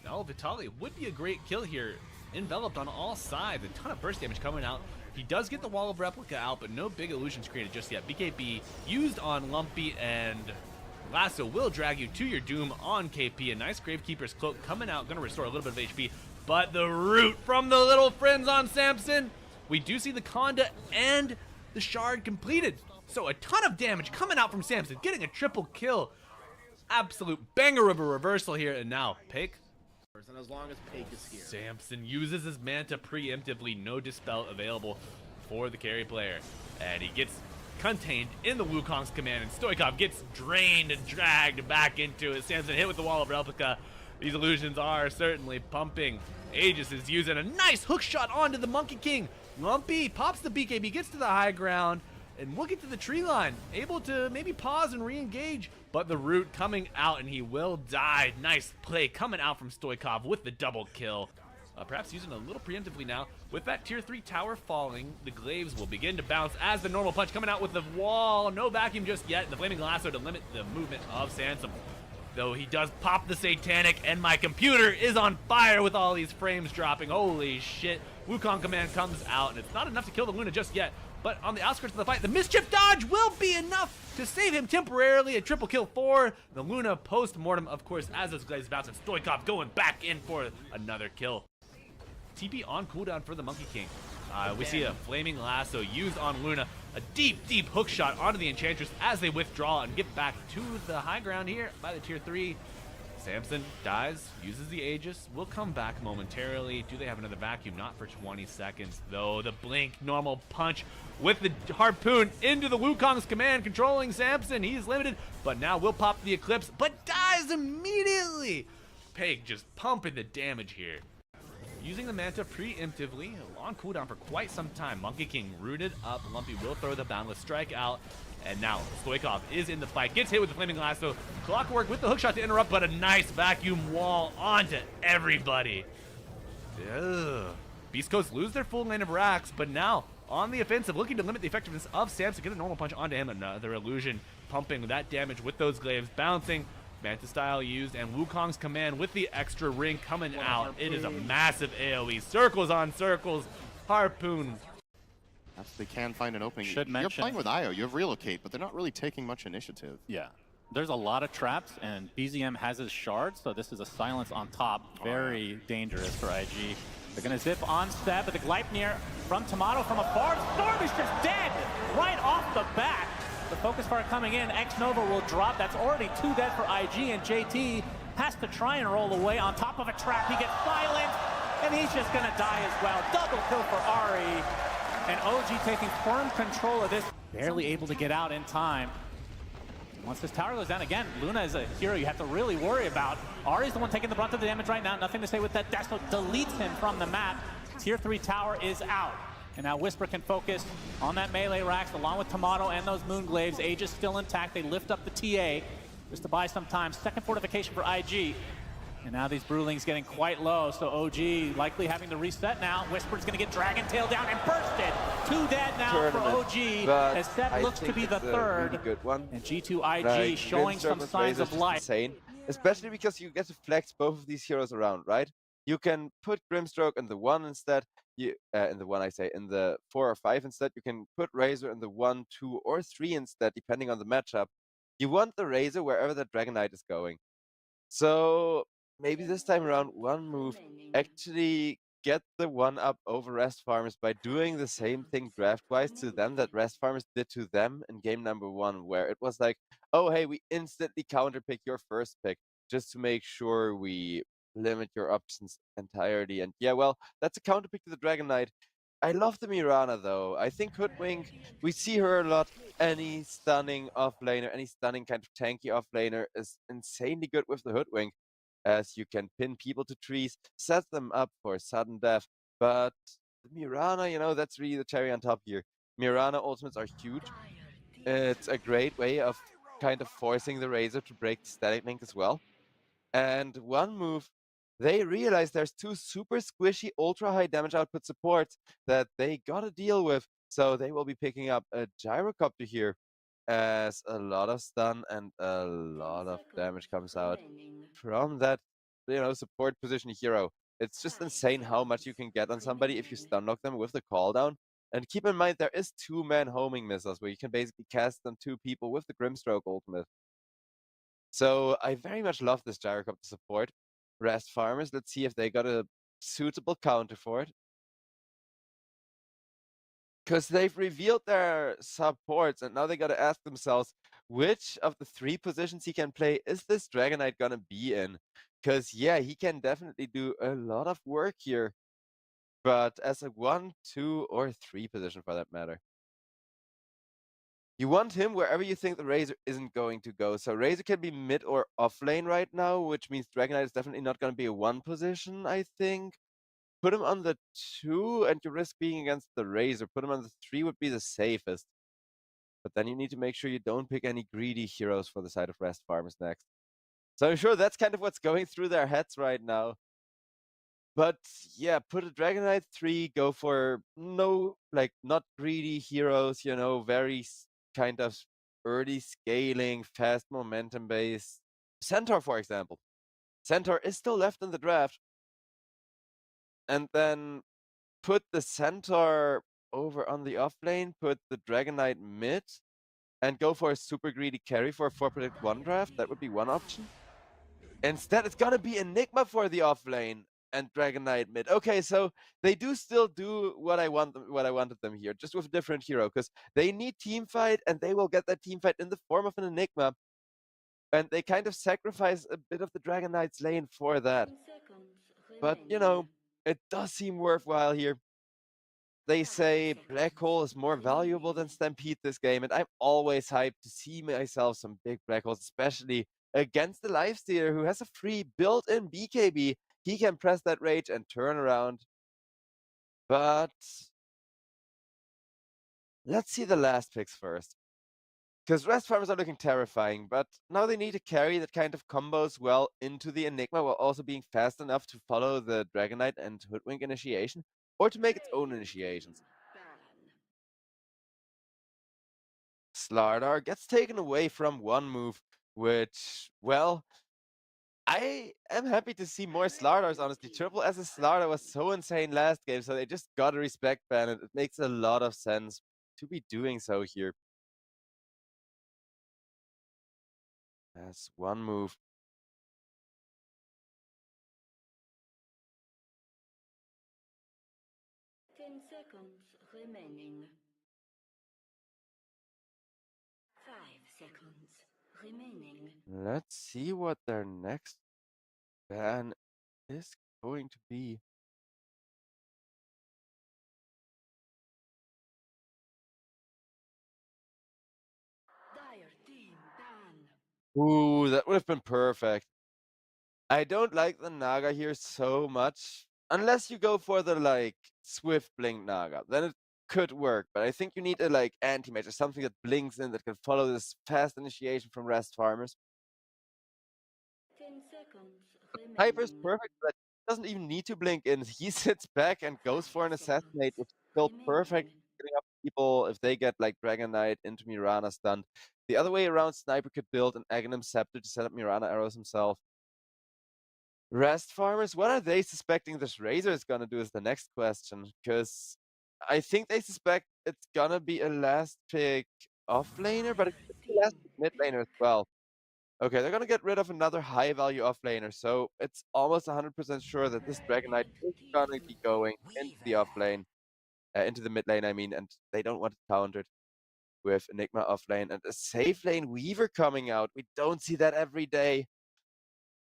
Now Vitali would be a great kill here, enveloped on all sides. A ton of burst damage coming out. He does get the Wall of Replica out, but no big illusions created just yet. BKB used on Lumpy, and Lasso will drag you to your doom on KP. A nice Gravekeeper's Cloak coming out, gonna restore a little bit of HP. But the root from the little friends on Samson. We do see the Conda and the Shard completed. So a ton of damage coming out from Samson, getting a triple kill. Absolute banger of a reversal here, and now Pake. And as long as Pake is here. Samson uses his Manta preemptively, no Dispel available for the carry player. And he gets contained in the Wukong's command, and Stoikov gets drained and dragged back into it. Samson hit with the Wall of Replica. These illusions are certainly pumping. Aegis is using a nice hook shot onto the Monkey King. Lumpy pops the BKB, gets to the high ground, and we'll get to the tree line. Able to maybe pause and re-engage, but the root coming out, and he will die. Nice play coming out from Stoikov with the double kill. perhaps using a little preemptively now. With that tier 3 tower falling, the glaives will begin to bounce as the normal punch coming out with the wall. No vacuum just yet. The flaming lasso to limit the movement of Sansom. Though he does pop the satanic, and my computer is on fire with all these frames dropping. Holy shit. Wukong command comes out, and it's not enough to kill the Luna just yet. But on the outskirts of the fight, the mischief dodge will be enough to save him temporarily. A triple kill for the Luna post-mortem, of course, as those glaives bounce, and Stoikov going back in for another kill. TP on cooldown for the Monkey King. We see a flaming lasso used on Luna. A deep, deep hook shot onto the Enchantress as they withdraw and get back to the high ground here by the tier 3. Samson dies, uses the Aegis, will come back momentarily. Do they have another vacuum? Not for 20 seconds, though. The blink, normal punch with the harpoon into the Wukong's command, controlling Samson. He's limited, but now will pop the Eclipse, but dies immediately. Peg just pumping the damage here. Using the Manta preemptively, a long cooldown for quite some time. Monkey King rooted up. Lumpy will throw the Boundless Strike out. And now Stoikov is in the fight. Gets hit with the Flaming Lasso. Clockwork with the hookshot to interrupt, but a nice vacuum wall onto everybody. Ugh. Beast Coast lose their full lane of racks, but now on the offensive, looking to limit the effectiveness of Samson. Get a normal punch onto him. Another illusion pumping that damage with those glaives bouncing. Manta style used, and Wukong's command with the extra ring coming out. It is a massive AoE. Circles on circles. Harpoon. If they can find an opening. Should You're mention- playing with Io. You have relocate, but they're not really taking much initiative. Yeah. There's a lot of traps, and BZM has his shards, so this is a silence on top. Very dangerous for IG. They're going to zip on step, but the Gleipnir from Tomato from afar. Storm is just dead right off the bat. The focus fire coming in. X-Nova will drop. That's already 2 dead for IG, and JT has to try and roll away on top of a trap. He gets silent, and he's just going to die as well. Double kill for Ari. And OG taking firm control of this. Barely able to get out in time. Once this tower goes down again, Luna is a hero you have to really worry about. Ari's the one taking the brunt of the damage right now. Nothing to say with that. Deso deletes him from the map. Tier 3 tower is out. And now Whisper can focus on that melee racks along with Tomato and those Moonglaves. Aegis still intact. They lift up the TA just to buy some time. Second fortification for IG. And now these Brewlings getting quite low, so OG likely having to reset now. Whisper's gonna get Dragon Tail down and bursted. 2 dead now for OG, as Seth looks to be the third. Really good one. And G2 IG Like, showing some Grimstroke with signs Razor of is life. Insane, especially because you get to flex both of these heroes around, right? You can put Grimstroke in the 1 instead. In the 4 or 5 instead. You can put Razor in the 1, 2, or 3 instead, depending on the matchup. You want the Razor wherever the Dragon Knight is going. So maybe this time around, one move, actually get the 1-up over Rest Farmers by doing the same thing draft-wise to them that Rest Farmers did to them in game number 1, where it was like, oh hey, we instantly counterpick your first pick just to make sure we limit your options entirely. And yeah, well, that's a counterpick to the Dragon Knight. I love the Mirana though. I think Hoodwink, we see her a lot. Any stunning offlaner, any stunning kind of tanky offlaner is insanely good with the Hoodwink, as you can pin people to trees, set them up for sudden death. But the Mirana, you know, that's really the cherry on top here. Mirana ultimates are huge. It's a great way of kind of forcing the Razor to break the static link as well. And one move, they realize there's 2 super squishy, ultra high damage output supports that they gotta deal with. So they will be picking up a Gyrocopter here, as a lot of stun and a lot of damage comes out from that, you know, support position hero. It's just insane how much you can get on somebody if you stun lock them with the call down. And keep in mind, there is 2-man homing missiles where you can basically cast on 2 people with the Grimstroke ultimate. So I very much love this Gyrocopter support. Rest Farmers, let's see if they got a suitable counter for it. Because they've revealed their supports, and now they got to ask themselves, which of the 3 positions he can play is this Dragon Knight gonna be in? Because, yeah, he can definitely do a lot of work here. But as a 1, 2, or 3 position for that matter. You want him wherever you think the Razor isn't going to go. So Razor can be mid or off lane right now, which means Dragon Knight is definitely not going to be a 1 position, I think. Put him on the 2 and you risk being against the Razor. Put him on the 3 would be the safest. But then you need to make sure you don't pick any greedy heroes for the side of Rest Farmers next. So I'm sure that's kind of what's going through their heads right now. But yeah, put a Dragon Knight 3, go for not greedy heroes, very kind of early scaling, fast momentum based. Centaur, for example. Centaur is still left in the draft. And then put the Centaur over on the off lane, put the Dragon Knight mid, and go for a super greedy carry for a 4 predict 1 draft. That would be one option. Instead, it's gonna be Enigma for the off lane and Dragon Knight mid. Okay, so they do still do what I wanted them here, just with a different hero, because they need team fight, and they will get that team fight in the form of an Enigma. And they kind of sacrifice a bit of the Dragon Knight's lane for that. 10 seconds But, remaining. it does seem worthwhile here. They say Black Hole is more valuable than Stampede this game, and I'm always hyped to see myself some big Black Holes, especially against the Lifestealer, who has a free built-in BKB. He can press that rage and turn around. But let's see the last picks first. Because Rest Farmers are looking terrifying, but now they need to carry that kind of combos well into the Enigma while also being fast enough to follow the Dragon Knight and Hoodwink initiation, or to make its own initiations. Ban. Slardar gets taken away from one move, which, well, I am happy to see more Slardars, honestly. Triple S Slardar was so insane last game, so they just gotta respect ban it. It makes a lot of sense to be doing so here. That's one move. Ten seconds remaining. 5 seconds remaining. Let's see what their next ban is going to be. Dire team ban. Ooh, that would have been perfect. I don't like the Naga here so much. Unless you go for the Swift Blink Naga, then it could work. But I think you need a anti-mage or something that blinks in that can follow this fast initiation from Rest Farmers. 10 seconds Hyper's remaining. perfect, but he doesn't even need to blink in. He sits back and goes for an assassinate, which is still perfect getting up people if they get Dragon Knight into Mirana stunned. The other way around, Sniper could build an Aghanim Scepter to set up Mirana arrows himself. Rest Farmers, what are they suspecting this Razor is gonna do is the next question, because I think they suspect it's gonna be a last pick offlaner, but it could be a last pick mid laner as well. Okay, they're gonna get rid of another high value offlaner, so it's almost 100% sure that this Dragon Knight is gonna be going into the offlane, into the mid lane, I mean, and they don't want it countered with Enigma offlane and a safe lane Weaver coming out. We don't see that every day.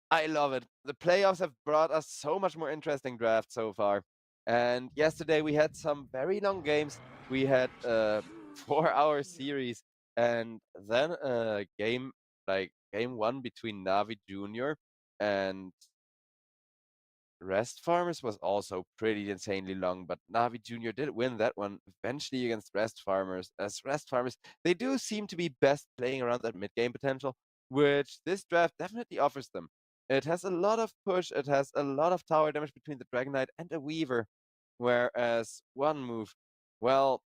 I love it. The playoffs have brought us so much more interesting drafts so far. And yesterday we had some very long games. We had a 4-hour series and then a game, game 1 between Navi Jr. and Rest Farmers was also pretty insanely long, but Navi Jr. did win that one eventually against Rest Farmers. As Rest Farmers, they do seem to be best playing around that mid-game potential, which this draft definitely offers them. It has a lot of push, it has a lot of tower damage between the Dragon Knight and a Weaver, whereas one move, well,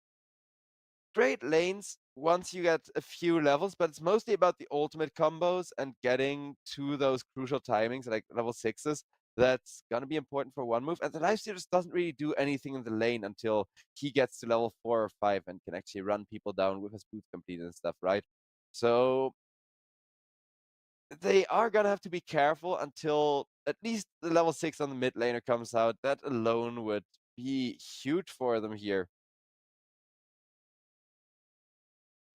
straight lanes once you get a few levels, but it's mostly about the ultimate combos and getting to those crucial timings, like level 6s. That's gonna be important for one move. And the Lifestealer just doesn't really do anything in the lane until he gets to level 4 or 5 and can actually run people down with his boots completed and stuff, right? So they are gonna have to be careful until at least the level 6 on the mid laner comes out. That alone would be huge for them here.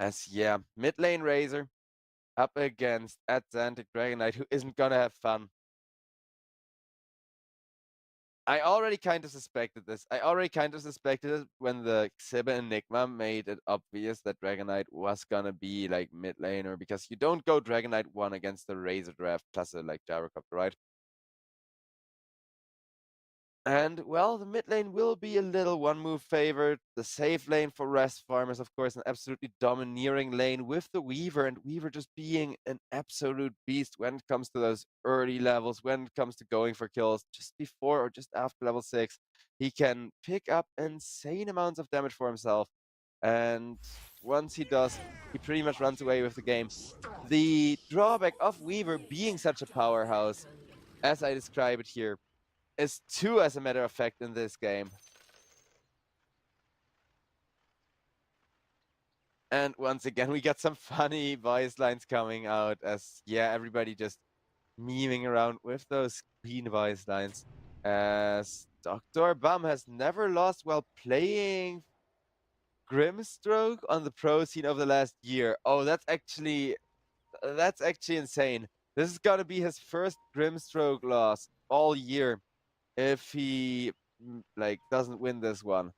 As yeah, mid lane Razor up against Atlantic Dragon Knight, who isn't gonna have fun. I already kind of suspected this. I already kind of suspected it when the Xiba Enigma made it obvious that Dragon Knight was gonna be mid laner, because you don't go Dragon Knight 1 against the Razor draft plus a Gyrocopter, right? And, well, the mid lane will be a little one-move favored. The safe lane for Rest Farmers, of course, an absolutely domineering lane with the Weaver, and Weaver just being an absolute beast when it comes to those early levels, when it comes to going for kills just before or just after level 6. He can pick up insane amounts of damage for himself. And once he does, he pretty much runs away with the game. The drawback of Weaver being such a powerhouse, as I describe it here, is 2 as a matter of fact in this game. And once again, we got some funny voice lines coming out as, yeah, everybody just memeing around with those green voice lines. As Dr. Bum has never lost while playing Grimstroke on the pro scene over the last year. Oh, that's actually insane. This is gonna be his first Grimstroke loss all year if he like doesn't win this one.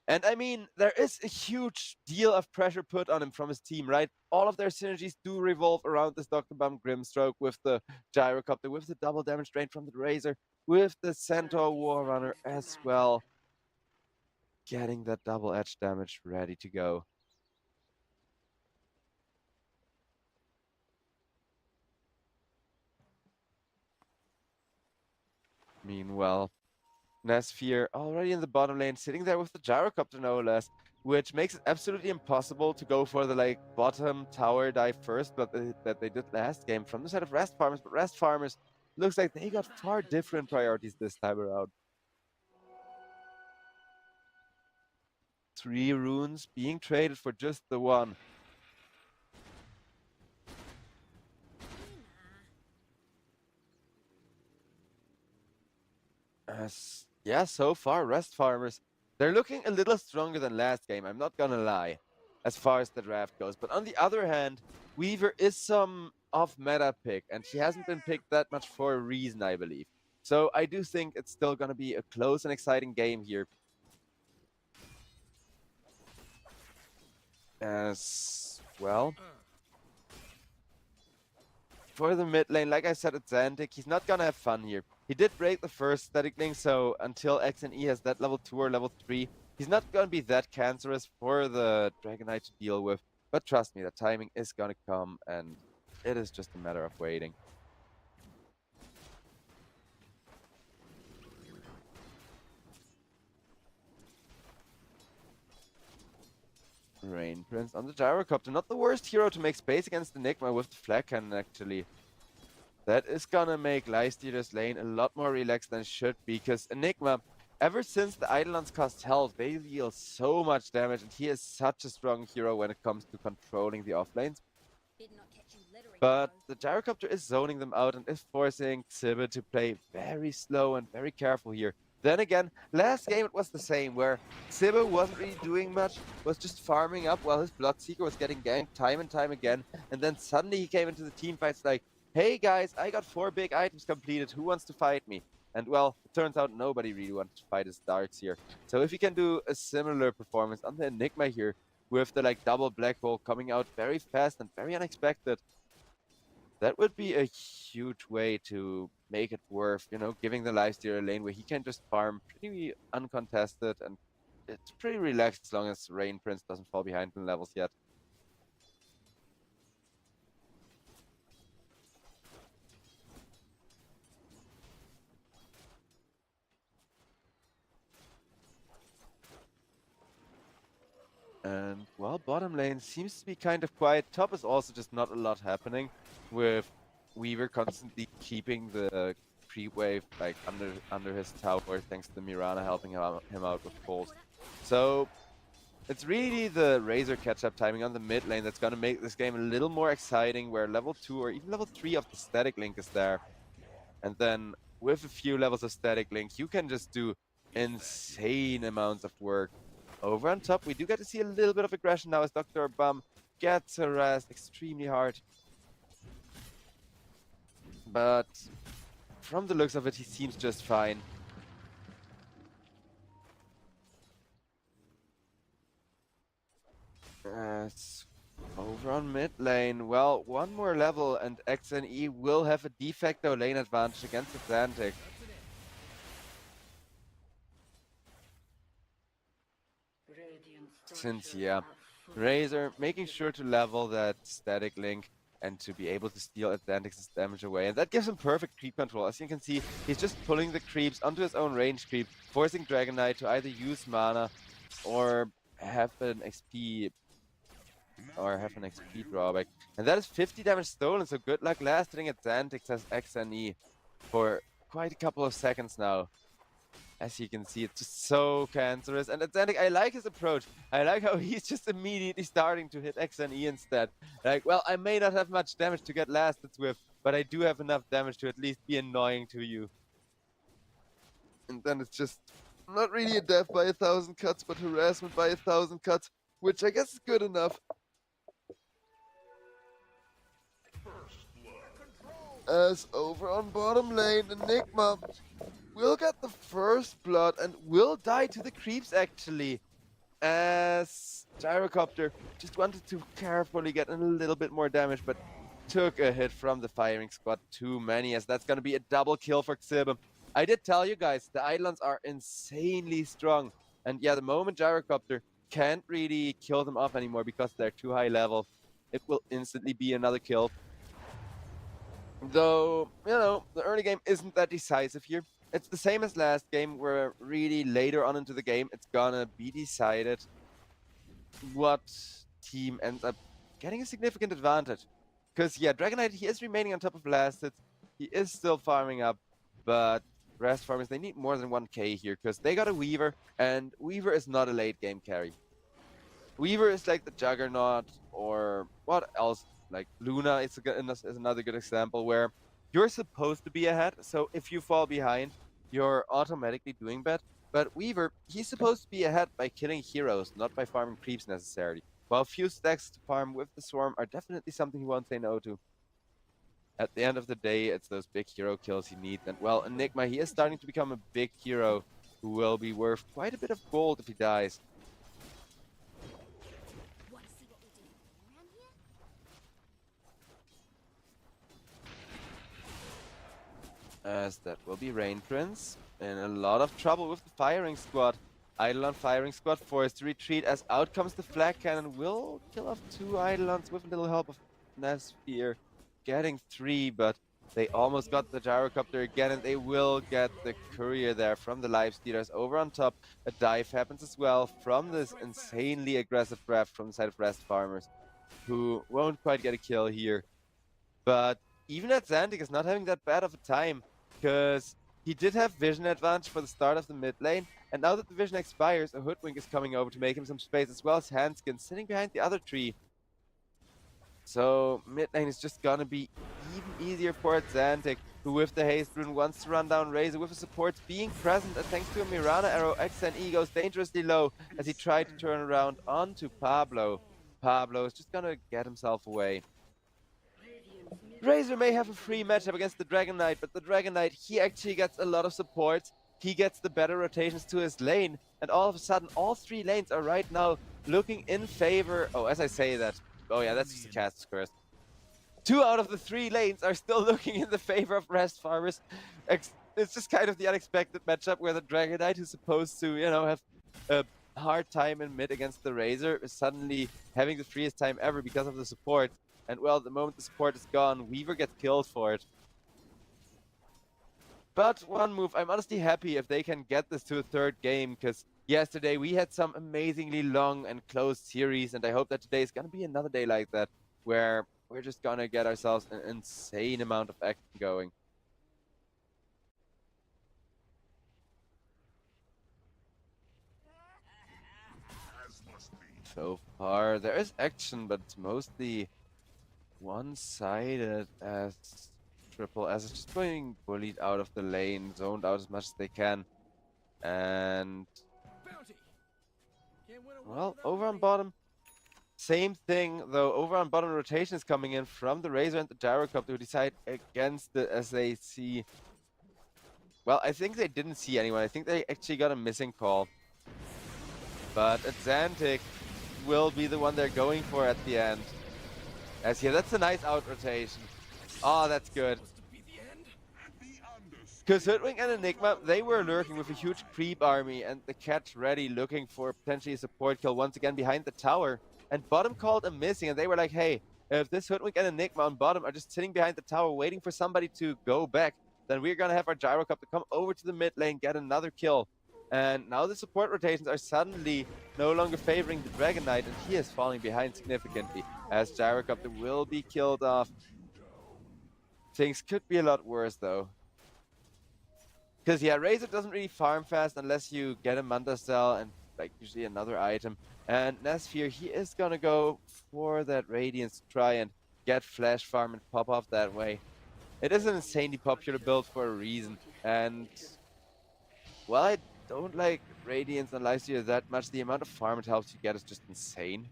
And I mean, there is a huge deal of pressure put on him from his team, right? All of their synergies do revolve around this Dr. Bum Grimstroke with the Gyrocopter, with the double damage drain from the Razor, with the Centaur Warrunner as well. Getting that double edge damage ready to go. Meanwhile, Nesfear already in the bottom lane, sitting there with the Gyrocopter no less, which makes it absolutely impossible to go for the like bottom tower dive first, but that they did last game from the side of Rest Farmers. But Rest Farmers looks like they got far different priorities this time around. 3 runes being traded for just the 1. Yeah, so far, Rest Farmers, they're looking a little stronger than last game, I'm not gonna lie, as far as the draft goes. But on the other hand, Weaver is some off-meta pick, and she hasn't been picked that much for a reason, I believe. So I do think it's still gonna be a close and exciting game here. As well, for the mid lane, like I said at Xantic, he's not gonna have fun here. He did break the first static link, so until XNE has that level 2 or level 3, he's not gonna be that cancerous for the Dragon Knight to deal with. But trust me, the timing is gonna come, and it is just a matter of waiting. Rain Prince on the Gyrocopter, not the worst hero to make space against Enigma with the flag cannon, actually. That is gonna make Lifestealer's lane a lot more relaxed than it should be, because Enigma, ever since the Eidolons cost health, they deal so much damage, and he is such a strong hero when it comes to controlling the offlanes. But the Gyrocopter is zoning them out and is forcing Sibbe to play very slow and very careful here. Then again, last game it was the same, where Sibbe wasn't really doing much, was just farming up while his Bloodseeker was getting ganked time and time again, and then suddenly he came into the teamfights like, hey guys, I got 4 big items completed, who wants to fight me? And well, it turns out nobody really wants to fight his Darks here. So if he can do a similar performance on the Enigma here, with the like double black hole coming out very fast and very unexpected, that would be a huge way to make it worth, you know, giving the Lifestealer a lane where he can just farm pretty uncontested, and it's pretty relaxed as long as Rain Prince doesn't fall behind in levels yet. And, well, bottom lane seems to be kind of quiet. Top is also just not a lot happening, with Weaver constantly keeping the creep wave like under his tower, thanks to Mirana helping him out with pulls. So it's really the Razor catch-up timing on the mid lane that's gonna make this game a little more exciting, where level 2 or even level 3 of the static link is there. And then with a few levels of static link, you can just do insane amounts of work. Over on top, we do get to see a little bit of aggression now as Dr. Bum gets harassed extremely hard. But from the looks of it, he seems just fine. Over on mid lane, well, one more level and XNE will have a de facto lane advantage against Atlantic. since, yeah, Razor making sure to level that static link and to be able to steal Atlantic's damage away. And that gives him perfect creep control. As you can see, he's just pulling the creeps onto his own range creep, forcing Dragon Knight to either use mana or have an XP drawback. And that is 50 damage stolen, so good luck lasting Atlantic as XNE for quite a couple of seconds now. As you can see, it's just so cancerous. And Atlantic, I like his approach. I like how he's just immediately starting to hit XNE instead. Like, well, I may not have much damage to get lasted with, but I do have enough damage to at least be annoying to you. And then it's just not really a death by 1,000 cuts, but harassment by 1,000 cuts, which I guess is good enough. As over on bottom lane, Enigma will get the first blood and will die to the creeps actually. As Gyrocopter just wanted to carefully get a little bit more damage, but took a hit from the firing squad. Too many, as that's gonna be a double kill for Xibum. I did tell you guys, the Eidolons are insanely strong. And yeah, the moment Gyrocopter can't really kill them off anymore because they're too high level, it will instantly be another kill. Though, you know, the early game isn't that decisive here. It's the same as last game, where really later on into the game, it's gonna be decided what team ends up getting a significant advantage. Because, yeah, Dragon Knight, he is remaining on top of last hits. He is still farming up, but rest farmers, they need more than 1k here, because they got a Weaver, and Weaver is not a late game carry. Weaver is like the Juggernaut, or what else? Like Luna is another good example where you're supposed to be ahead, so if you fall behind, you're automatically doing bad. But Weaver, he's supposed to be ahead by killing heroes, not by farming creeps necessarily. While few stacks to farm with the Swarm are definitely something he won't say no to. At the end of the day, it's those big hero kills he needs. And well, Enigma, he is starting to become a big hero who will be worth quite a bit of gold if he dies. As that will be Rain Prince in a lot of trouble with the firing squad. Eidolon firing squad forced to retreat, as out comes the flag cannon. Will kill off 2 Eidolons with a little help of Nesfear, getting 3, but they almost got the Gyrocopter again, and they will get the courier there from the Lifestealers over on top. A dive happens as well from this insanely aggressive draft from the side of Rest Farmers, who won't quite get a kill here. But even Atlantic is not having that bad of a time, because he did have vision advantage for the start of the mid lane, and now that the vision expires, a Hoodwink is coming over to make him some space, as well as Handskin sitting behind the other tree. So mid lane is just gonna be even easier for Atlantic, who with the haste rune wants to run down Razor with his supports being present, and thanks to a Mirana arrow, XNE goes dangerously low as he tried to turn around onto Pablo. Pablo is just gonna get himself away. Razor may have a free matchup against the Dragon Knight, but the Dragon Knight, he actually gets a lot of support. He gets the better rotations to his lane, and all of a sudden, all 3 lanes are right now looking in favor. Oh, as I say that, oh yeah, that's just a cast curse. 2 out of the 3 lanes are still looking in the favor of Rest Farmers. It's just kind of the unexpected matchup where the Dragon Knight, who's supposed to, you know, have a hard time in mid against the Razor, is suddenly having the freest time ever because of the support. And well, the moment the support is gone, Weaver gets killed for it. But one move, I'm honestly happy if they can get this to a 3rd game, because yesterday we had some amazingly long and close series, and I hope that today is going to be another day like that, where we're just going to get ourselves an insane amount of action going. So far, there is action, but it's mostly one-sided, as Triple S is just being bullied out of the lane, zoned out as much as they can. And well, over on bottom, same thing, though. Over on bottom, rotation is coming in from the Razor and the Gyrocopter, who decide against the SAC. Well, I think they didn't see anyone. I think they actually got a missing call. But Atlantic will be the one they're going for at the end. As here, that's a nice out rotation. Oh, that's good. Because Hoodwink and Enigma, they were lurking with a huge creep army and the catch ready, looking for potentially a support kill once again behind the tower. And bottom called a missing, and they were like, hey, if this Hoodwink and Enigma on bottom are just sitting behind the tower waiting for somebody to go back, then we're going to have our Gyrocopter come over to the mid lane, get another kill. And now the support rotations are suddenly no longer favoring the Dragon Knight, and he is falling behind significantly as Gyrocopter will be killed off. Things could be a lot worse though. Because yeah, Razor doesn't really farm fast unless you get a Manta Cell and like usually another item. And Nesfear, he is gonna go for that Radiance to try and get flash farm and pop off that way. It is an insanely popular build for a reason. And while I don't like Radiance and Lifesteal that much, the amount of farm it helps you get is just insane.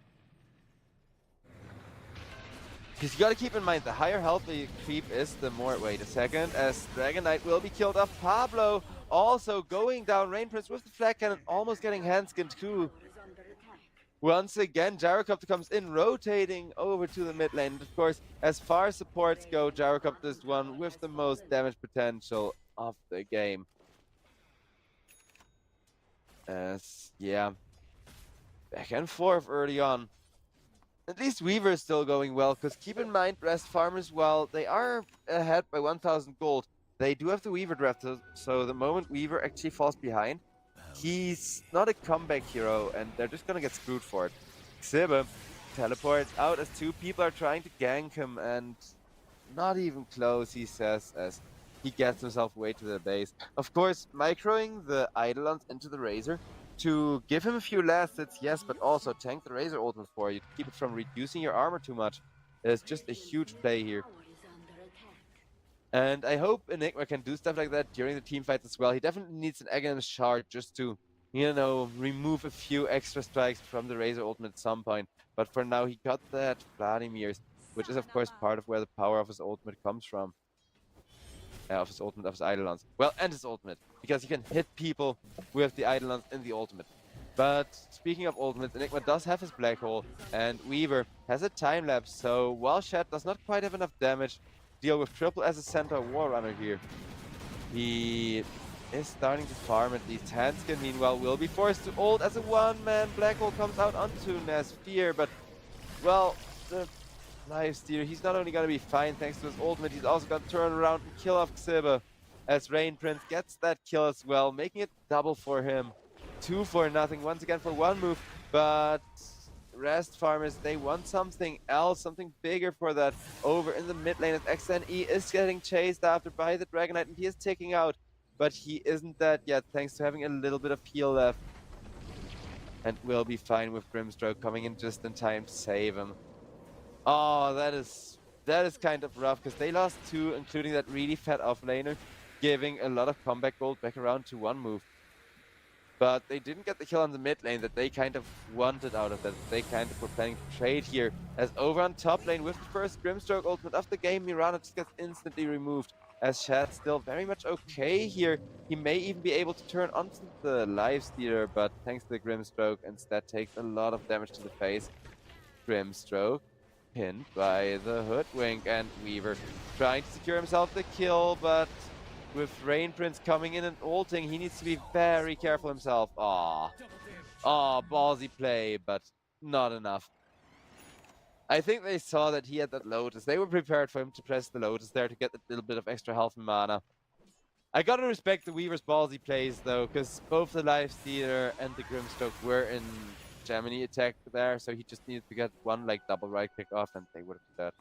Because you gotta keep in mind, the higher health the creep is, the more... Wait a second, as Dragon Knight will be killed off. Pablo also going down. Rain Prince with the flag cannon, almost getting handskinned too. Once again, Gyrocopter comes in, rotating over to the mid lane. And of course, as far as supports go, Gyrocopter is one with the most damage potential of the game. As, yeah, back and forth early on. At least Weaver is still going well, because keep in mind, rest farmers, while they are ahead by 1,000 gold, they do have the Weaver draft, so the moment Weaver actually falls behind, he's not a comeback hero, and they're just gonna get screwed for it. Xiba teleports out as two people are trying to gank him, and not even close, he says, as he gets himself away to the base. Of course, microing the Eidolons into the Razor to give him a few last hits, yes, but also tank the Razor ultimate for you to keep it from reducing your armor too much. It's just a huge play here. And I hope Enigma can do stuff like that during the team fights as well. He definitely needs an Aghanim shard just to, you know, remove a few extra strikes from the Razor ultimate at some point. But for now, he got that Vladimir's, which is of course part of where the power of his ultimate comes from. Of his ultimate, of his Eidolons. Well, and his ultimate, because he can hit people with the Eidolons in the ultimate. But speaking of ultimates, Enigma does have his black hole, and Weaver has a time lapse, so while Shed does not quite have enough damage to deal with triple as a center War Runner here, he is starting to farm at least. Handskin, meanwhile, will be forced to ult as a one-man black hole comes out onto Nesfear, but, well, the Lifesteal, he's not only going to be fine thanks to his ultimate, he's also going to turn around and kill off Xiba as Rain Prince gets that kill as well, making it double for him. 2 for nothing once again for one move, but rest farmers, they want something else, something bigger for that. Over in the mid lane as XNE is getting chased after by the Dragon Knight, and he is taking out, but he isn't dead yet thanks to having a little bit of heal left. And will be fine with Grimstroke coming in just in time to save him. Oh, that is kind of rough, because they lost 2, including that really fat offlaner, giving a lot of comeback gold back around to one move. But they didn't get the kill on the mid lane that they kind of wanted out of that. They kind of were planning to trade here. As over on top lane with the first Grimstroke ultimate of the game, Mirana just gets instantly removed. As Shad's still very much okay here. He may even be able to turn onto the Lifestealer, but thanks to the Grimstroke, instead takes a lot of damage to the face. Grimstroke pinned by the Hoodwink, and Weaver trying to secure himself the kill, but with Rain Prince coming in and ulting, he needs to be very careful himself. Aww, ballsy play, but not enough. I think they saw that he had that Lotus. They were prepared for him to press the Lotus there to get a little bit of extra health and mana. I gotta respect the Weaver's ballsy plays though, because both the Lifestealer and the Grimstroke were in Gemini attack there, so he just needed to get one like double right click off and they would have done that.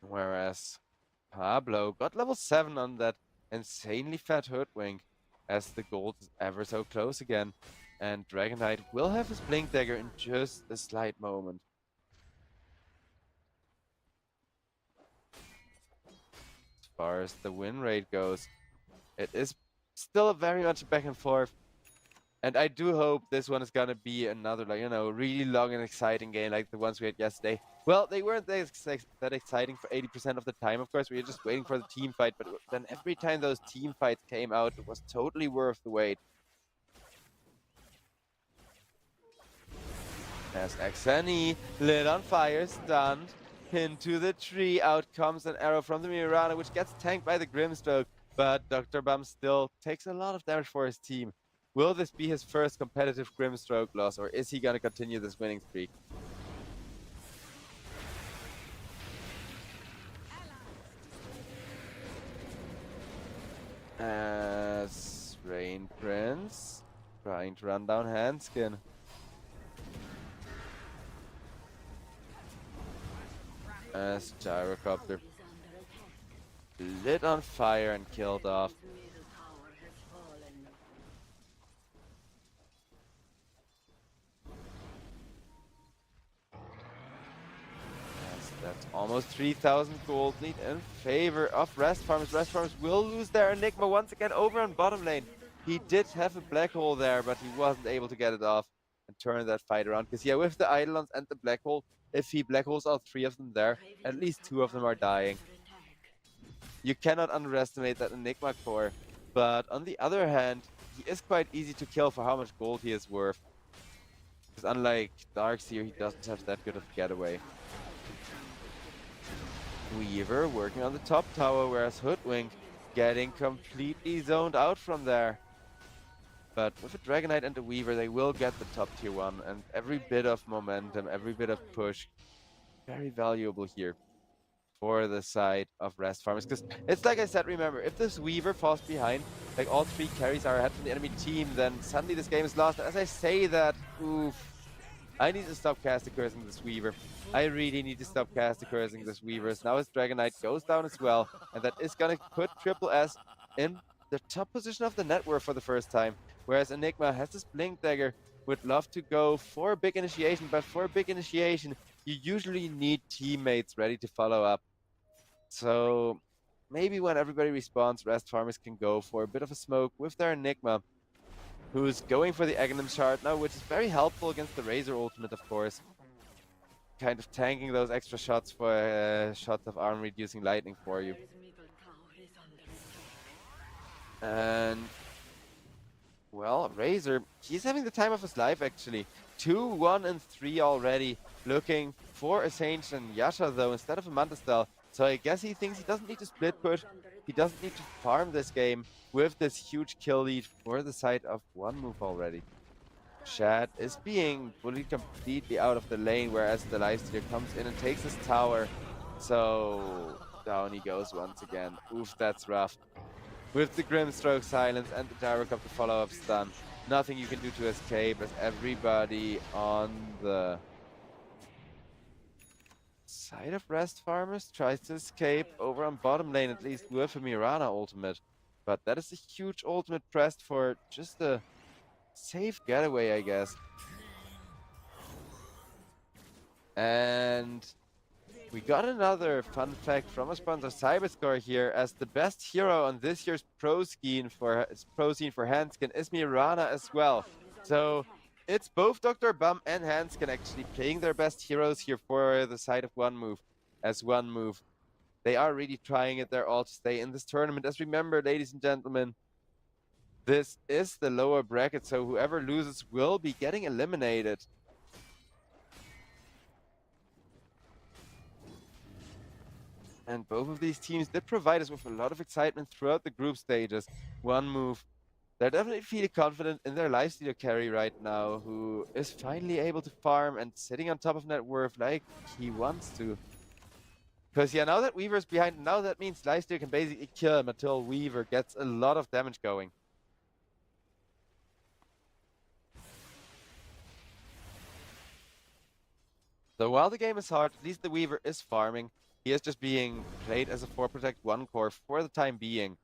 Whereas Pablo got level 7 on that insanely fat Hoodwink, as the gold is ever so close again. And Dragon Knight will have his Blink Dagger in just a slight moment. As far as the win rate goes, it is still very much a back and forth. And I do hope this one is gonna be another, like, you know, really long and exciting game like the ones we had yesterday. Well, they weren't that exciting for 80% of the time, of course. We were just waiting for the team fight, but then every time those team fights came out, it was totally worth the wait. As XNE lit on fire, stunned. into the tree. Out comes an arrow from the Mirana, which gets tanked by the Grimstroke. But Dr. Bum still takes a lot of damage for his team. Will this be his first competitive Grimstroke loss, or is he going to continue this winning streak? As Rain Prince trying to run down Hanskin. As Gyrocopter lit on fire and killed off. Middle tower has fallen. Yes, that's almost 3,000 gold lead in favor of Rest Farmers. Rest Farmers will lose their Enigma once again over on bottom lane. He did have a black hole there, but he wasn't able to get it off and turn that fight around. Because yeah, with the Eidolons and the black hole, if he black holes all 3 of them there, at least 2 of them are dying. You cannot underestimate that Enigma core. But on the other hand, he is quite easy to kill for how much gold he is worth. Because unlike Darkseer, he doesn't have that good of a getaway. Weaver working on the top tower, whereas Hoodwink getting completely zoned out from there. But with a Dragon Knight and a Weaver, they will get the top tier 1, and every bit of momentum, every bit of push, very valuable here for the side of Rest Farmers. Because it's like I said, remember, if this Weaver falls behind, like all 3 carries are ahead from the enemy team, then suddenly this game is lost. And as I say that, oof, I need to stop casting cursing this Weaver. I really need to stop casting cursing this Weaver. Now his Dragon Knight goes down as well, and that is gonna put Triple S in the top position of the net worth for the first time. Whereas Enigma has this Blink Dagger, would love to go for a big initiation, but for a big initiation, you usually need teammates ready to follow up. So maybe when everybody responds, Rest Farmers can go for a bit of a smoke with their Enigma, who's going for the Aghanim Shard now, which is very helpful against the Razor ultimate, of course. Kind of tanking those extra shots for shots of armor reducing lightning for you. Middle tower is under attack. And well, Razor, he's having the time of his life actually. 2, 1, and 3 already. Looking for a Saint and Yasha though, instead of a Mantistel. So I guess he thinks he doesn't need to split push. He doesn't need to farm this game with this huge kill lead for the side of 1 move already. Shad is being bullied completely out of the lane, whereas the Lifestealer comes in and takes his tower. So down he goes once again. Oof, that's rough. With the Grimstroke silence and the Gyrocopter follow-up stun, nothing you can do to escape as everybody on the side of Rest Farmers tries to escape over on bottom lane, at least with a Mirana ultimate. But that is a huge ultimate pressed for just a safe getaway, I guess. And we got another fun fact from our sponsor Cyberscore here, as the best hero on this year's pro scene for Hanskin is Mirana as well. So it's both Dr. Bum and Hanskin actually playing their best heroes here for the side of 1 move. As 1 move, they are really trying it their all to stay in this tournament. As remember, ladies and gentlemen, this is the lower bracket, so whoever loses will be getting eliminated. And both of these teams did provide us with a lot of excitement throughout the group stages. 1 move. They're definitely feeling confident in their Lifestealer carry right now, who is finally able to farm and sitting on top of net worth like he wants to. Because yeah, now that Weaver's behind, now that means Lifestealer can basically kill him until Weaver gets a lot of damage going. So while the game is hard, at least the Weaver is farming. He is just being played as a 4 Protect 1 core for the time being.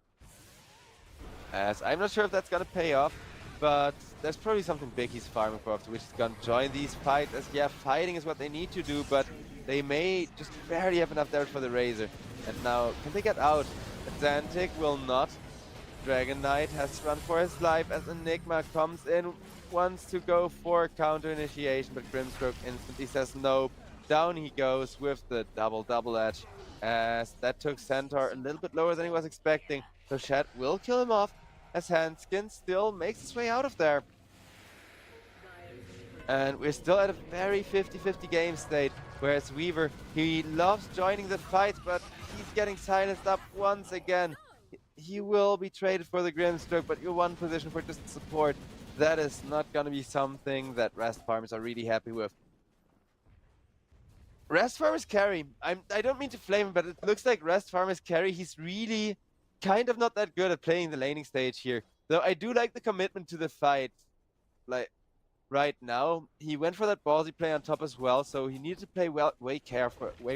As I'm not sure if that's gonna pay off, but there's probably something big he's farming for, after which he's gonna join these fights. As yeah, fighting is what they need to do, but they may just barely have enough damage for the Razor. And now, can they get out? Atlantic will not. Dragon Knight has to run for his life as Enigma comes in, wants to go for counter initiation, but Grimstroke instantly says nope. Down he goes with the double edge, as that took Centaur a little bit lower than he was expecting. So Shad will kill him off, as Hanskin still makes his way out of there. And we're still at a very 50-50 game state. Whereas Weaver, he loves joining the fight, but he's getting silenced up once again. He will be traded for the Grimstroke, but your one position for just support, that is not gonna be something that Rest farmers are really happy with. Rest farmers carry. I don't mean to flame him, but it looks like Rest farmers carry. He's really kind of not that good at playing the laning stage here. Though I do like the commitment to the fight. Like right now, he went for that ballsy play on top as well, so he needed to play way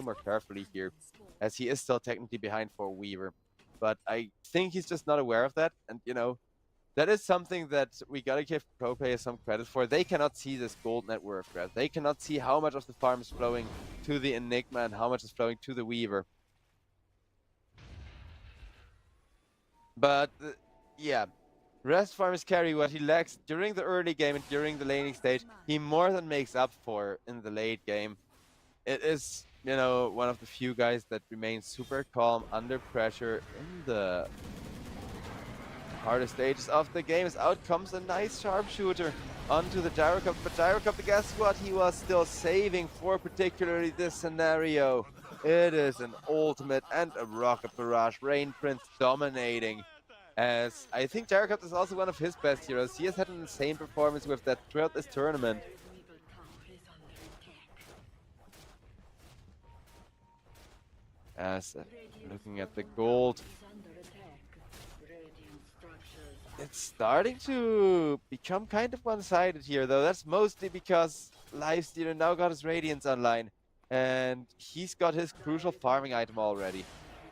more carefully here, as he is still technically behind for Weaver. But I think he's just not aware of that, and you know, that is something that we gotta give pro players some credit for. They cannot see this gold net worth, right? They cannot see how much of the farm is flowing to the Enigma and how much is flowing to the Weaver. But yeah, Rest farmers carry what he lacks during the early game and during the laning stage. He more than makes up for in the late game. It is, you know, one of the few guys that remains super calm under pressure in the harder stages of the game. As out comes a nice sharpshooter onto the Gyrocopter, but Gyrocopter, guess what? He was still saving for particularly this scenario. It is an ultimate and a rocket barrage. Rain Prince dominating, as I think Gyrocopter is also one of his best heroes. He has had an insane performance with that throughout this tournament. Middle tower is under attack. As looking at the gold, Is under attack. Radiant structures it's starting to become kind of one-sided here, though. That's mostly because Lifestealer now got his Radiance online, and he's got his crucial farming item already,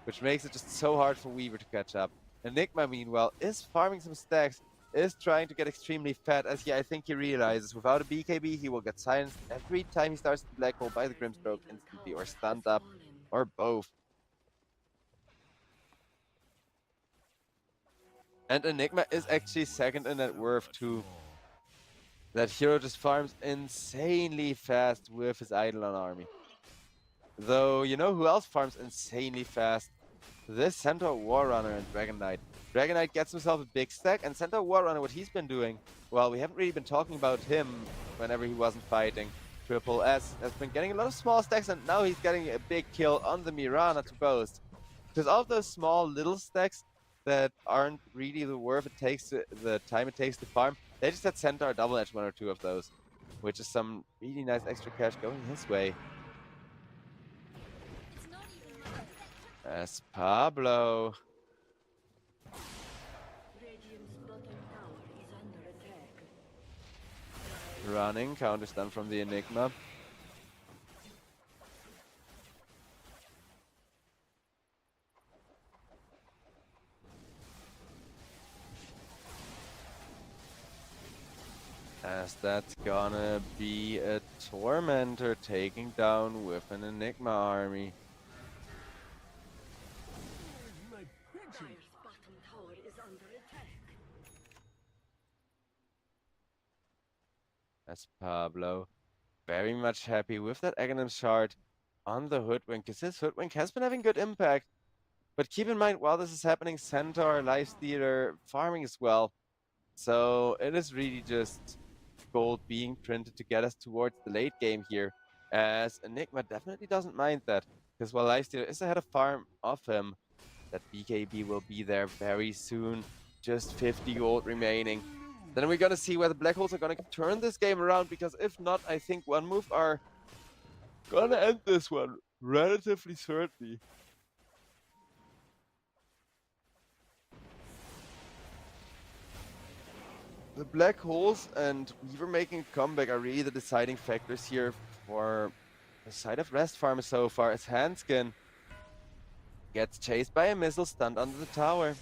which makes it just so hard for Weaver to catch up. Enigma, meanwhile, is farming some stacks, is trying to get extremely fat, as I think he realizes without a BKB, he will get silenced every time he starts the Black Hole by the Grimstroke instantly, or stunned up, or both. And Enigma is actually second in net worth too. That hero just farms insanely fast with his Eidolon army. Though, you know who else farms insanely fast? This Centaur Warrunner and Dragon Knight. Dragon Knight gets himself a big stack, and Centaur Warrunner, what he's been doing, well, we haven't really been talking about him whenever he wasn't fighting. Triple S has been getting a lot of small stacks, and now he's getting a big kill on the Mirana to boast. Because all of those small little stacks that aren't really the worth it takes to, the time it takes to farm, they just had Centaur double edge one or two of those, which is some really nice extra cash going his way. As Pablo Radiant's bottom tower is under attack. running, counter stun from the Enigma. As that's gonna be a Tormentor taking down with an Enigma army. Dire's bottom tower is under attack. As Pablo very much happy with that Aghanim shard on the Hoodwink, because his Hoodwink has been having good impact. But keep in mind, while this is happening, Centaur, Lifestealer, farming as well. So it is really just gold being printed to get us towards the late game here, as Enigma definitely doesn't mind that, because while Lifestealer is ahead of farm of him, that BKB will be there very soon. Just 50 gold remaining. Then we're gonna see whether Black Holes are gonna turn this game around, because if not, I think One Move are gonna end this one relatively certainly. The Black Holes and Weaver making a comeback are really the deciding factors here for the side of Rest Farm so far, as Hanskin gets chased by a missile stunned under the tower.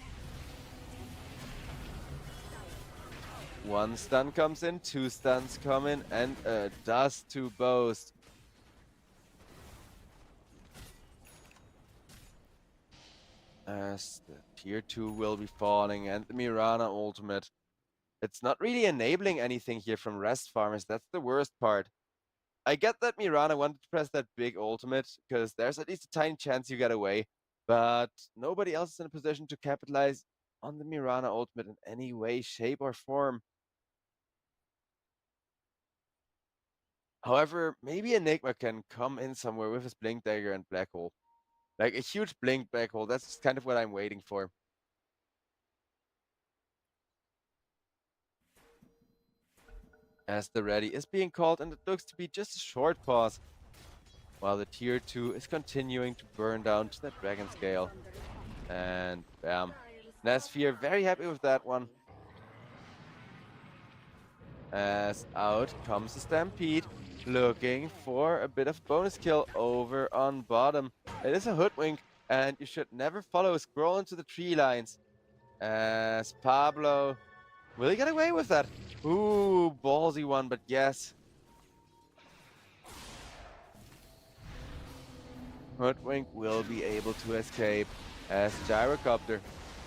One stun comes in, two stuns come in, and a dust to boast. As the tier 2 will be falling, and the Mirana ultimate. It's not really enabling anything here from Rest Farmers. That's the worst part. I get that Mirana wanted to press that big ultimate, because there's at least a tiny chance you get away. But nobody else is in a position to capitalize on the Mirana ultimate in any way, shape, or form. However, maybe Enigma can come in somewhere with his Blink Dagger and Black Hole. Like a huge Blink Black Hole. That's kind of what I'm waiting for. As the ready is being called, and it looks to be just a short pause. While the tier 2 is continuing to burn down to that Dragon Scale. And bam. Nasphere very happy with that one. As out comes the Stampede, looking for a bit of bonus kill over on bottom. It is a Hoodwink, and you should never follow a scroll into the tree lines. As Pablo, will he get away with that? Ooh, ballsy one, but yes. Hoodwink will be able to escape as Gyrocopter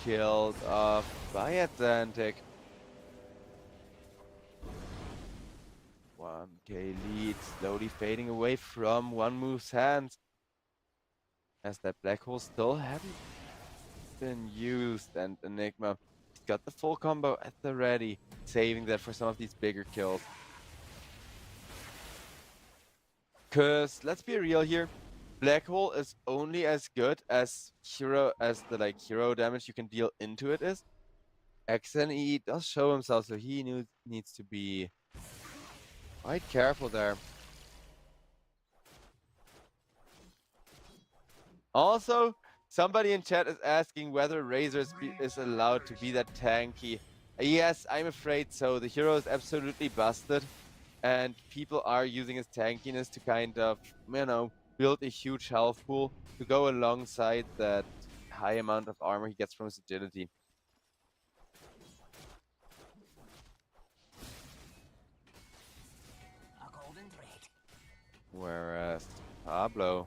killed off by Atlantic. 1k lead slowly fading away from One Move's hands. As that Black Hole still hadn't been used, and Enigma got the full combo at the ready, saving that for some of these bigger kills. Cause let's be real here, Black Hole is only as good as the hero damage you can deal into it is. XNE does show himself, so he needs to be quite careful there. Also, somebody in chat is asking whether Razor is allowed to be that tanky. Yes, I'm afraid so. The hero is absolutely busted, and people are using his tankiness to kind of, build a huge health pool to go alongside that high amount of armor he gets from his agility. Whereas Pablo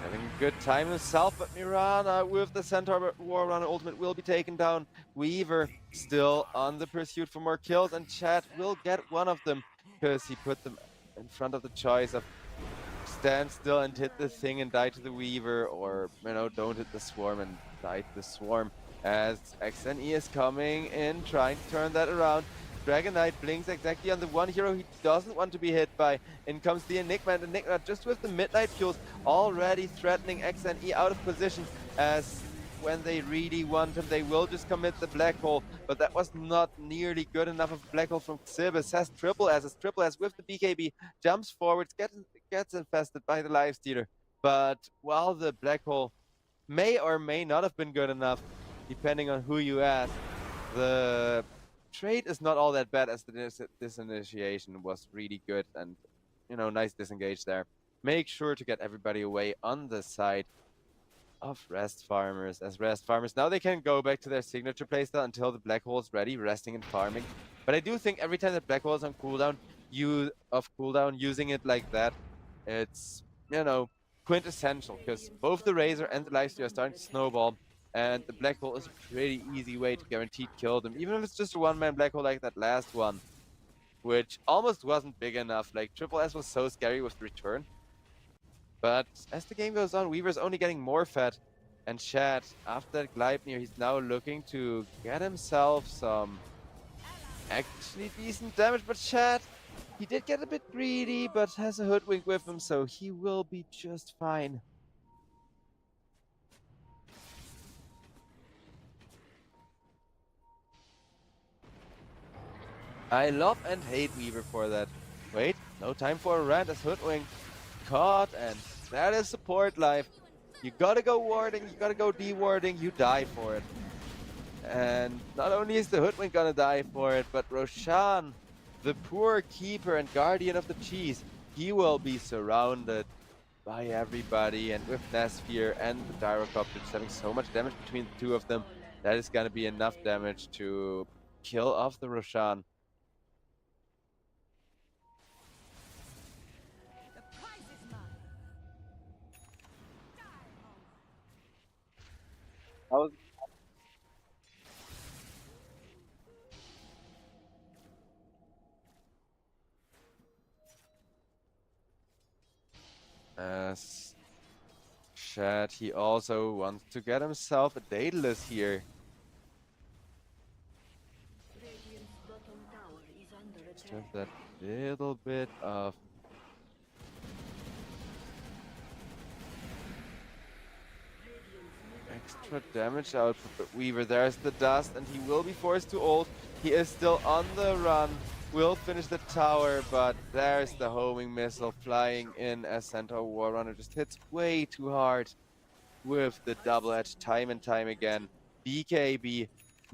having a good time himself, but Mirana with the Centaur War Runner ultimate will be taken down. Weaver still on the pursuit for more kills, and Chad will get one of them because he put them in front of the choice of stand still and hit the thing and die to the Weaver, or don't hit the swarm and die to the swarm. As XNE is coming in, trying to turn that around. Dragon Knight blinks exactly on the one hero he doesn't want to be hit by. In comes the Enigma, and Enigma just with the Midnight Fuels already threatening XNE out of position, as when they really want him, they will just commit the Black Hole, but that was not nearly good enough of a Black Hole from Xibis. Has Triple S with the BKB, jumps forward, gets infested by the Lifestealer. But while the Black Hole may or may not have been good enough, depending on who you ask, the trade is not all that bad, as the disinitiation was really good, and nice disengage there. Make sure to get everybody away on the side of Rest Farmers, as Rest Farmers now they can go back to their signature playstyle until the Black Hole is ready, resting and farming. But I do think every time that Black Hole is on cooldown, using it like that, it's quintessential, because both the Razor and the Lifesteal are starting to snowball. And the Black Hole is a pretty easy way to guaranteed kill them, even if it's just a one-man Black Hole like that last one, which almost wasn't big enough. Like, Triple S was so scary with the return. But as the game goes on, Weaver's only getting more fat. And Chad, after that Gleipnir, he's now looking to get himself some actually decent damage. But Chad, he did get a bit greedy, but has a Hoodwink with him, so he will be just fine. I love and hate Weaver for that. Wait, no time for a rant as Hoodwink caught, and that is support life. You gotta go warding, you gotta go de-warding, you die for it. And not only is the Hoodwink gonna die for it, but Roshan, the poor keeper and guardian of the cheese, he will be surrounded by everybody, and with Nasphere and the Gyrocopter just having so much damage between the two of them, that is gonna be enough damage to kill off the Roshan. As Chad, he also wants to get himself a Daedalus here. Radiant's bottom tower is under Just attack. have that little bit of extra damage output, but Weaver, there's the dust, and he will be forced to ult. He is still on the run, will finish the tower, but there's the homing missile flying in as Centaur War Runner just hits way too hard with the double edge time and time again. BKB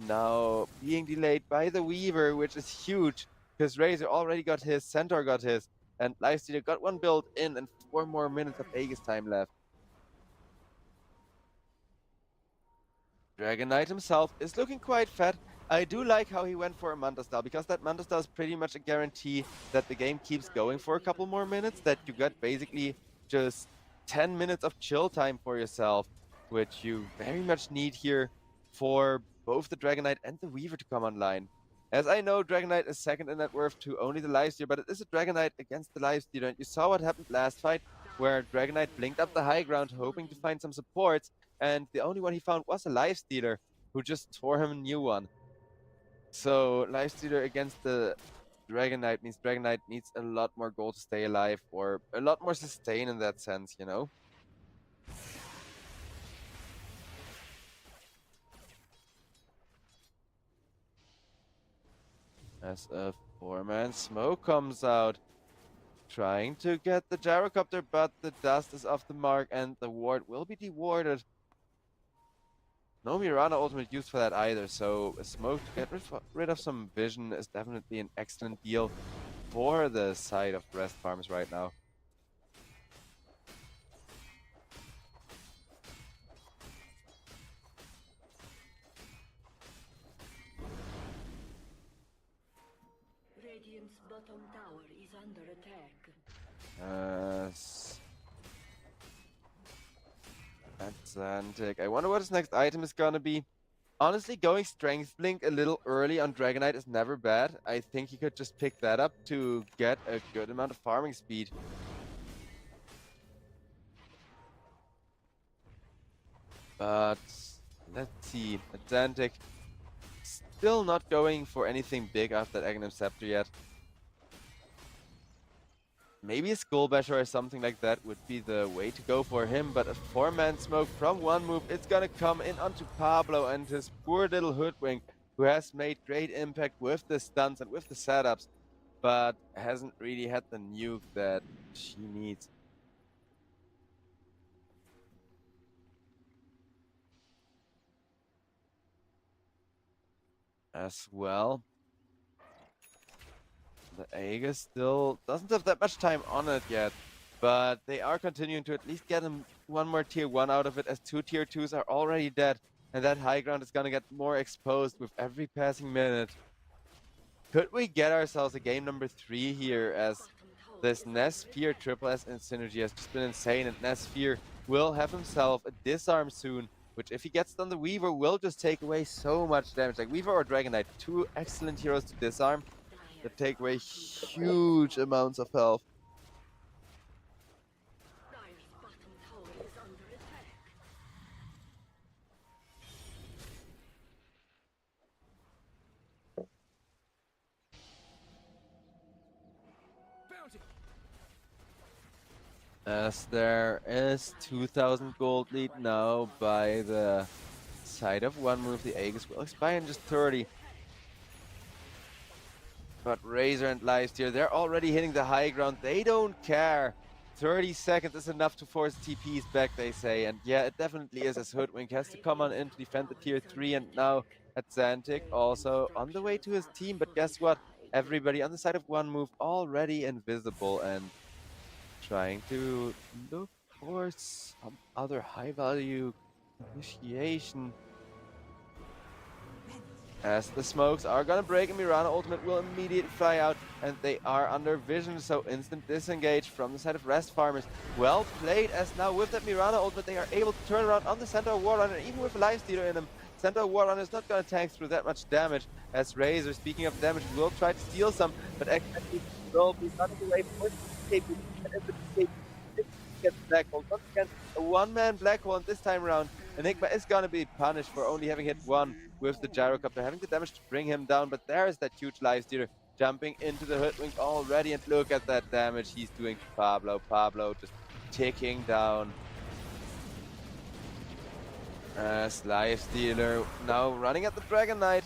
now being delayed by the Weaver, which is huge, because Razor already got his, Centaur got his, and Lifestealer got one build in, and 4 more minutes of Aegis time left. Dragon Knight himself is looking quite fat. I do like how he went for a Manta Style, because that Manta Style is pretty much a guarantee that the game keeps going for a couple more minutes, that you got basically just 10 minutes of chill time for yourself, which you very much need here for both the Dragon Knight and the Weaver to come online. As I know, Dragon Knight is second in net worth to only the Lifestealer, but it is a Dragon Knight against the Lifestealer, and you saw what happened last fight, where Dragon Knight blinked up the high ground hoping to find some supports, and the only one he found was a Lifestealer, who just tore him a new one. So Lifestealer against the Dragon Knight means Dragon Knight needs a lot more gold to stay alive, or a lot more sustain in that sense, you know? As a 4-man smoke comes out, trying to get the gyrocopter, but the dust is off the mark and the ward will be dewarded. No Mirana ultimate used for that either, so a smoke to get rid of some vision is definitely an excellent deal for the side of Rest Farms right now. Radiant's bottom tower is under attack. Atlantic. I wonder what his next item is gonna be. Honestly, going Strength Blink a little early on Dragon Knight is never bad. I think he could just pick that up to get a good amount of farming speed. But let's see. Atlantic still not going for anything big after that Aghanim Scepter yet. Maybe a Skull Basher or something like that would be the way to go for him, but a 4-man smoke from one move, it's gonna come in onto Pablo and his poor little Hoodwink, who has made great impact with the stunts and with the setups, but hasn't really had the nuke that she needs. As well. The Aegis still doesn't have that much time on it yet, but they are continuing to at least get him one more tier 1 out of it, as 2 tier 2s are already dead, and that high ground is gonna get more exposed with every passing minute. Could we get ourselves a game number 3 here, as this Nesphere Triple S in synergy has just been insane, and Nesphere will have himself a disarm soon, which if he gets done the Weaver will just take away so much damage. Like Weaver or Dragon Knight, 2 excellent heroes to disarm that take away huge amounts of health. Dire's bottom tower is under attack. As there is 2,000 gold lead now by the side of one move, the Aegis will expire in just 30. But Razor and Lifestealer, they're already hitting the high ground. They don't care. 30 seconds is enough to force TPs back, they say. And yeah, it definitely is, as Hoodwink has to come on in to defend the tier 3. And now Atlantic also on the way to his team. But guess what? Everybody on the side of one move already invisible and trying to look for some other high value initiation. As the smokes are gonna break, and Mirana ultimate will immediately fly out, and they are under vision, so instant disengage from the side of Rest Farmers. Well played, as now with that Mirana ultimate they are able to turn around on the Centaur War Runner, even with a Lifestealer in him. Centaur War Runner is not gonna tank through that much damage, as Razor, speaking of damage, will try to steal some, but actually will be running away for the black hole. Once again, a 1-man black hole, and this time around, Enigma is gonna be punished for only having hit 1 with the gyrocopter, having the damage to bring him down, but there is that huge Lifestealer jumping into the Hoodwink already, and look at that damage he's doing to Pablo. Pablo just ticking down. As Lifestealer now running at the Dragon Knight,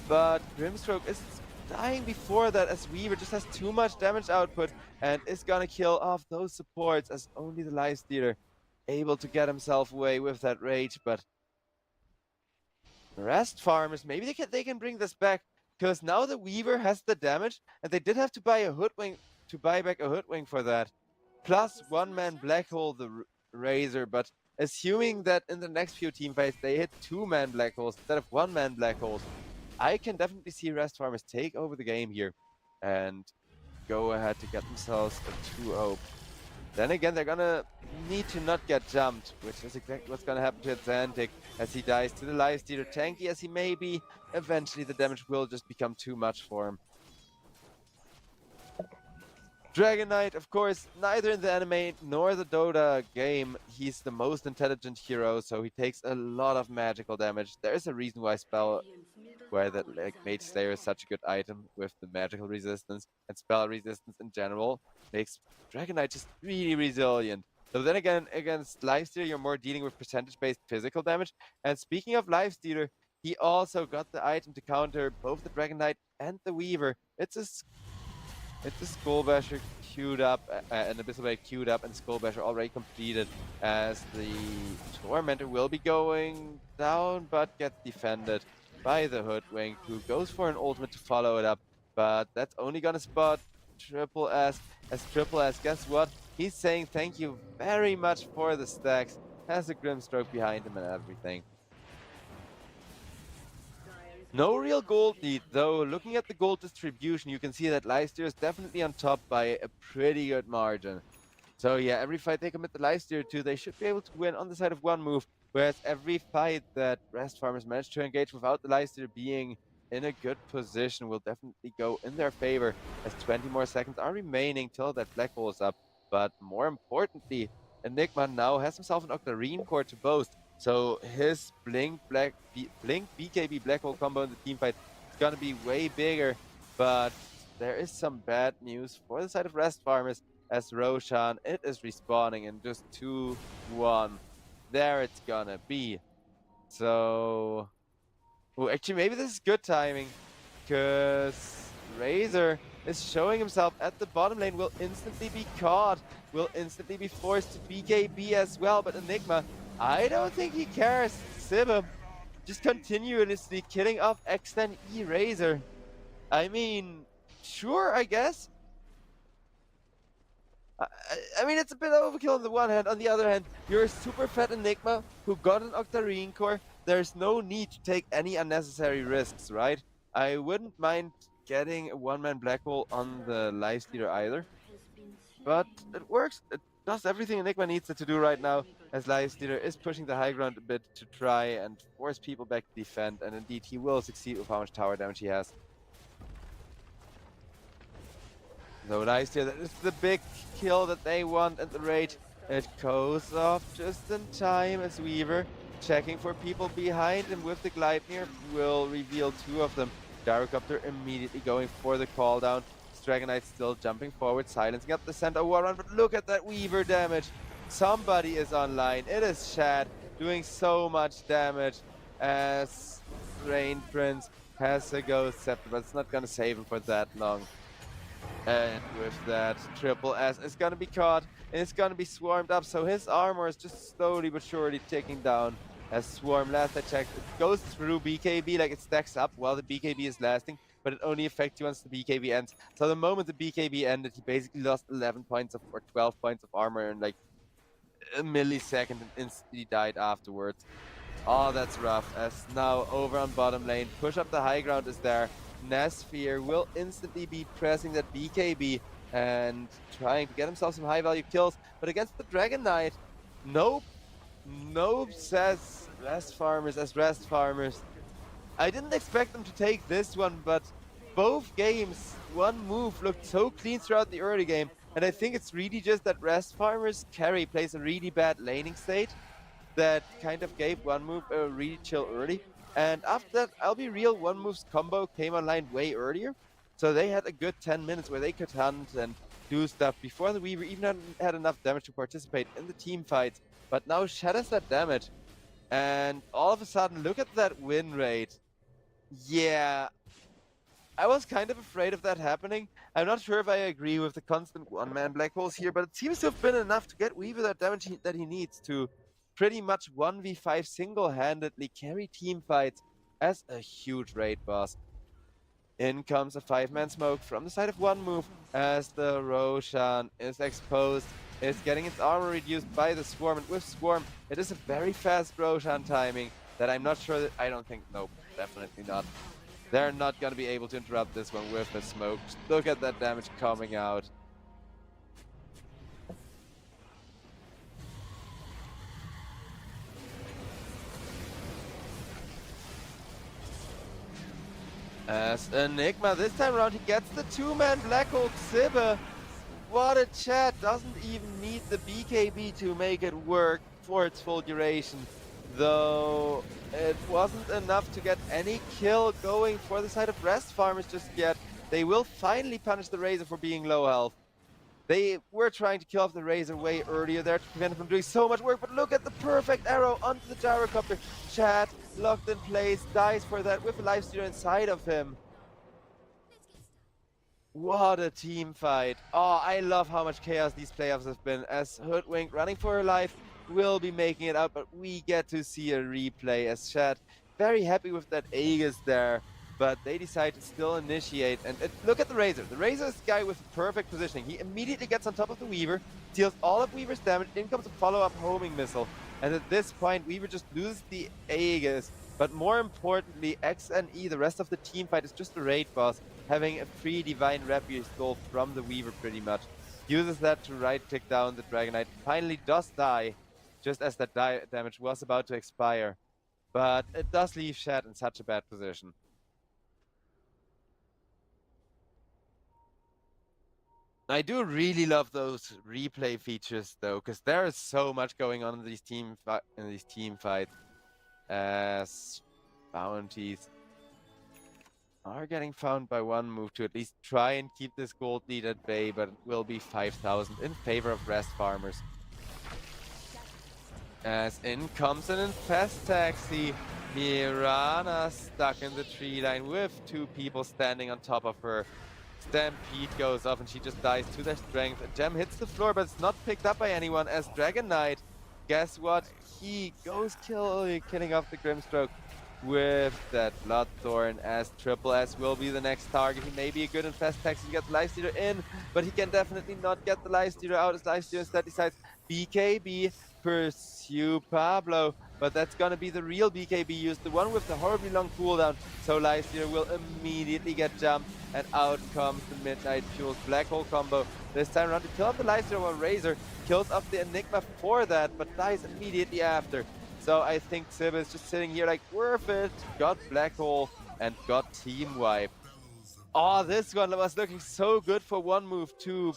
but Grimstroke is dying before that as Weaver just has too much damage output and is gonna kill off those supports as only the Lifestealer able to get himself away with that rage. But Rest Farmers, maybe they can bring this back, because now the Weaver has the damage and they did have to buy a Hoodwink to buy back a Hoodwink for that. Plus one-man Black Hole the Razor, but assuming that in the next few team fights they hit two-man Black Holes instead of one-man Black Holes, I can definitely see Rest Farmers take over the game here and go ahead to get themselves a 2-0. Then again, they're gonna need to not get jumped, which is exactly what's gonna happen to Atlantic as he dies to the Lifestealer. Tanky as he may be, eventually the damage will just become too much for him. Dragon Knight, of course, neither in the anime nor the Dota game, he's the most intelligent hero, so he takes a lot of magical damage. There's a reason why Mage Slayer is such a good item with the magical resistance and spell resistance in general. Makes Dragon Knight just really resilient. So then again, against Lifestealer, you're more dealing with percentage-based physical damage. And speaking of Lifestealer, he also got the item to counter both the Dragon Knight and the Weaver. It's a Skull Basher queued up, and Abyssal Blade queued up, and Skull Basher already completed as the Tormentor will be going down, but gets defended by the Hoodwink, who goes for an ultimate to follow it up. But that's only gonna spot Triple S, as Triple S, guess what? He's saying thank you very much for the stacks, has a Grimstroke behind him and everything. No real gold lead, though. Looking at the gold distribution, you can see that Lifestealer is definitely on top by a pretty good margin. So yeah, every fight they commit the Lifestealer to, they should be able to win on the side of one move, whereas every fight that Rest Farmers manage to engage without the Lifestealer being in a good position will definitely go in their favor, as 20 more seconds are remaining till that Black Hole is up. But more importantly, Enigma now has himself an Octarine core to boast. So his Blink BKB Black Hole combo in the team fight is gonna be way bigger. But there is some bad news for the side of Rest Farmers, as Roshan, it is respawning in just 2-1. There it's gonna be. So, well, actually maybe this is good timing, because Razor is showing himself at the bottom lane, will instantly be caught, will instantly be forced to BKB as well. But Enigma, I don't think he cares. Sibum just continuously killing off Extend E Razor. I mean, sure, I guess. I mean, it's a bit overkill on the one hand. On the other hand, you're a super fat Enigma who got an Octarine core. There's no need to take any unnecessary risks, right? I wouldn't mind getting a one-man Black Hole on the Lifestealer either. But it works. It does everything Enigma needs it to do right now, as Lifestealer is pushing the high ground a bit to try and force people back to defend. And indeed, he will succeed with how much tower damage he has. So Lifestealer, that is the big kill that they want, and the rage, it goes off just in time as Weaver, checking for people behind him with the Gleipnir, will reveal two of them. Gyrocopter immediately going for the call down. Dragon Knight still jumping forward, silencing up the center war run, but look at that Weaver damage. Somebody is online. It is Shad doing so much damage as Rain Prince has a Ghost Scepter, but it's not gonna save him for that long. And with that, Triple S is gonna be caught, and it's gonna be swarmed up, so his armor is just slowly but surely ticking down. As Swarm, last I checked, it goes through BKB, like it stacks up while the BKB is lasting, but it only affects you once the BKB ends. So the moment the BKB ended, he basically lost 11 points of, or 12 points of armor in like a millisecond and instantly died afterwards. Oh, that's rough. As now over on bottom lane, push up the high ground is there. Nasfear will instantly be pressing that BKB and trying to get himself some high value kills. But against the Dragon Knight, nope. Nope, says Rest Farmers as Rest Farmers. I didn't expect them to take this one, but both games, one move looked so clean throughout the early game. And I think it's really just that Rest Farmers carry plays a really bad laning state that kind of gave one move a really chill early. And after that, I'll be real, one move's combo came online way earlier. So they had a good 10 minutes where they could hunt and do stuff before the Weaver even had enough damage to participate in the team fights. But now Shed has that damage. And all of a sudden, look at that win rate. Yeah, I was kind of afraid of that happening. I'm not sure if I agree with the constant one-man black holes here, but it seems to have been enough to get Weaver that damage that he needs to pretty much 1v5 single-handedly carry team fights as a huge raid boss. In comes a 5-man smoke from the side of one move as the Roshan is exposed, is getting its armor reduced by the Swarm, and with Swarm, it is a very fast Roshan timing that I'm not sure that, I don't think, nope, definitely not. They're not going to be able to interrupt this one with a smoke. Just look at that damage coming out. As Enigma, this time around, he gets the 2-man Black Hole Xibber. What a chat, doesn't even need the BKB to make it work for its full duration. Though it wasn't enough to get any kill going for the side of Rest Farmers just yet. They will finally punish the Razor for being low health. They were trying to kill off the Razor way earlier there to prevent him from doing so much work, but look at the perfect arrow onto the gyrocopter. Chad, locked in place, dies for that with a lifestealer inside of him. What a team fight. Oh, I love how much chaos these playoffs have been, as Hoodwink, running for her life, will be making it out, but we get to see a replay as Chad very happy with that Aegis there. But they decide to still initiate, and look at the Razor. The Razor is the guy with perfect positioning. He immediately gets on top of the Weaver, deals all of Weaver's damage, in comes a follow-up homing missile. And at this point, Weaver just loses the Aegis. But more importantly, XNE, the rest of the team fight, is just a raid boss, having a free Divine Refuge stole from the Weaver pretty much. Uses that to right-click down the Dragon Knight. Finally does die, just as that damage was about to expire. But it does leave Shad in such a bad position. I do really love those replay features though, because there is so much going on in these team fights. As bounties are getting found by one move to at least try and keep this gold lead at bay, but it will be 5,000 in favor of Rest Farmers. As in comes an Infest Taxi, Mirana stuck in the tree line with two people standing on top of her. Stampede goes off and she just dies to their strength. A gem hits the floor, but it's not picked up by anyone as Dragon Knight, guess what? He goes killing off the Grimstroke with that Bloodthorn, as Triple S will be the next target. He may be a good Infest Taxi to get the Lifestealer in, but he can definitely not get the Lifestealer out as Lifestealer instead decides BKB, pursue Pablo. But that's gonna be the real BKB used, the one with the horribly long cooldown. So Lifestealer will immediately get jumped, and out comes the Midnight Fuel's Black Hole combo. This time around to kill off the Lifestealer while Razor kills off the Enigma for that, but dies immediately after. So I think Sib is just sitting here like, worth it, got Black Hole and got Team Wipe. Oh, this one was looking so good for one move too,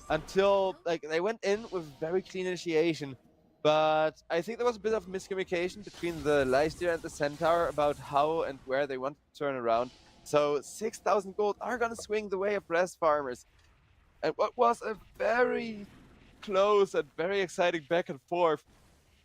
until like they went in with very clean initiation. But I think there was a bit of miscommunication between the Lifestealer and the Centaur about how and where they want to turn around. So 6,000 gold are gonna swing the way of Rest Farmers. And what was a very close and very exciting back and forth,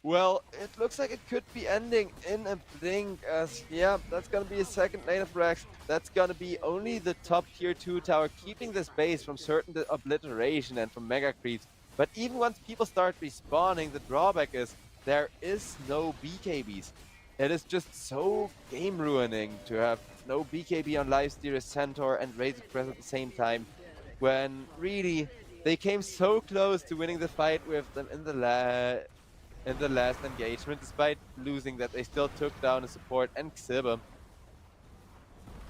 well, it looks like it could be ending in a blink, as yeah, that's gonna be a second lane of Rex. That's gonna be only the top tier 2 tower, keeping this base from certain obliteration and from mega creeps. But even once people start respawning, the drawback is there is no BKBs. It is just so game ruining to have no BKB on Lifestealer, Centaur and Razor Crest at the same time, when really they came so close to winning the fight with them in the last engagement, despite losing that. They still took down a support and Xibber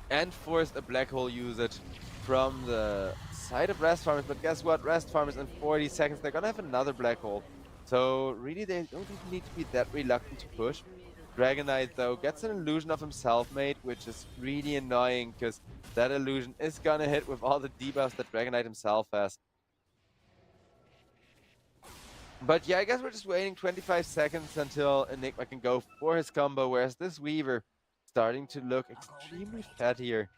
and forced a Black Hole usage from the side of Rest Farmers. But guess what? Rest Farmers in 40 seconds, they're gonna have another Black Hole. So really they don't even need to be that reluctant to push. Dragon Knight though gets an illusion of himself made, which is really annoying because that illusion is gonna hit with all the debuffs that Dragon Knight himself has. But yeah, I guess we're just waiting 25 seconds until Enigma can go for his combo, whereas this Weaver starting to look extremely fat here.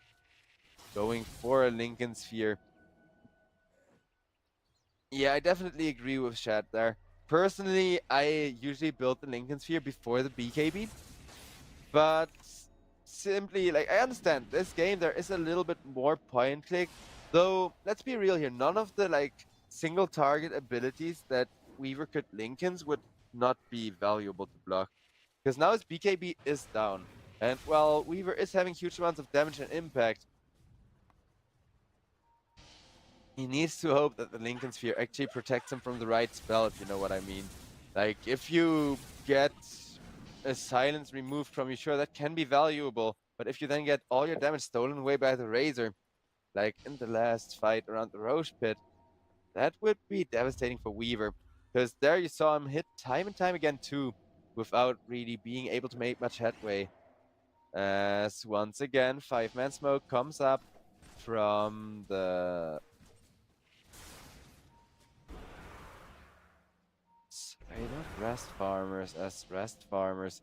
going for a Lincoln Sphere. Yeah, I definitely agree with Shad there. Personally, I usually build the Lincoln Sphere before the BKB, but simply, like, I understand this game there is a little bit more point click, though let's be real here, none of the like single target abilities that Weaver could Lincolns would not be valuable to block. Because now his BKB is down, and while Weaver is having huge amounts of damage and impact, he needs to hope that the Lincoln Sphere actually protects him from the right spell, if you know what I mean. Like, if you get a silence removed from you, sure, that can be valuable, but if you then get all your damage stolen away by the Razor, like in the last fight around the Roche Pit, that would be devastating for Weaver. Because there you saw him hit time and time again too, without really being able to make much headway. As once again, 5-man smoke comes up from the straight up rest farmers as rest farmers.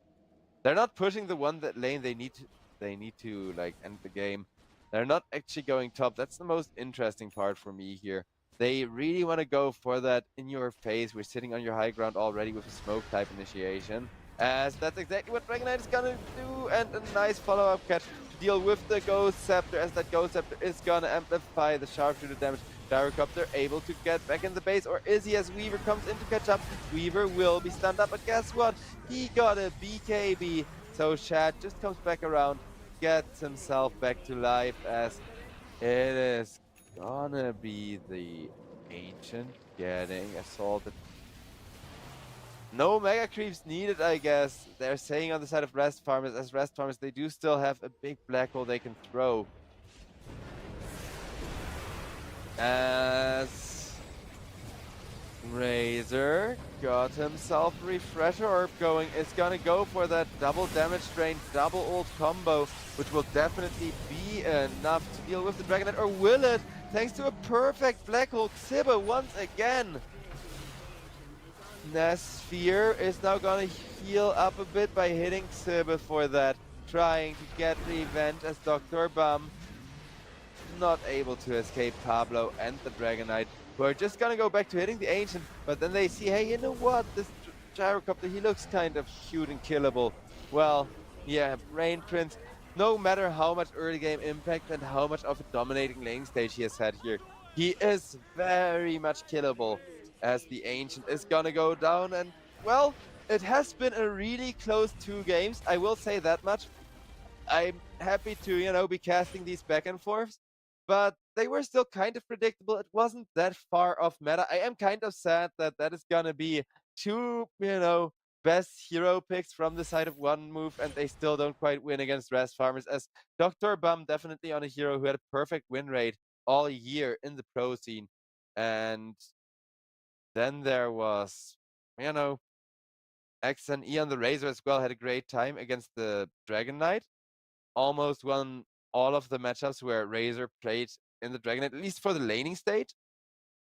They're not pushing the one that lane they need to like end the game. They're not actually going top. That's the most interesting part for me here. They really want to go for that in your face. We're sitting on your high ground already with a smoke type initiation. As that's exactly what Dragon Knight is gonna do, and a nice follow-up catch to deal with the Ghost Scepter, as that Ghost Scepter is gonna amplify the sharpshooter damage. Gyrocopter able to get back in the base, or is he, as Weaver comes in to catch up? Weaver will be stunned up, but guess what? He got a BKB, so Shad just comes back around, gets himself back to life, as it is gonna be the Ancient getting assaulted. No mega creeps needed, I guess. They're saying on the side of Rest Farmers, as Rest Farmers, they do still have a big black hole they can throw. As Razor got himself a Refresher Orb going, is gonna go for that double damage drain, double ult combo, which will definitely be enough to deal with the Dragon Knight, or will it? Thanks to a perfect Black Hole, Xibber once again. Sphere is now gonna heal up a bit by hitting Xibber for that, trying to get revenge as Dr. Bum not able to escape Pablo and the Dragon Knight, who are just gonna go back to hitting the Ancient, but then they see, hey, you know what, this Gyrocopter, he looks kind of cute and killable. Well, yeah, Rain Prince, no matter how much early game impact and how much of a dominating lane stage he has had here, he is very much killable, as the Ancient is gonna go down. And well, it has been a really close 2 games, I will say that much. I'm happy to, you know, be casting these back and forths, but they were still kind of predictable. It wasn't that far off meta. I am kind of sad that that is gonna be 2, you know, best hero picks from the side of one move, and they still don't quite win against Rest Farmers, as Dr. Bum definitely on a hero who had a perfect win rate all year in the pro scene. And then there was, you know, X and E on the Razor as well, had a great time against the Dragon Knight. Almost won all of the matchups where Razor played in the Dragon Knight, at least for the laning stage.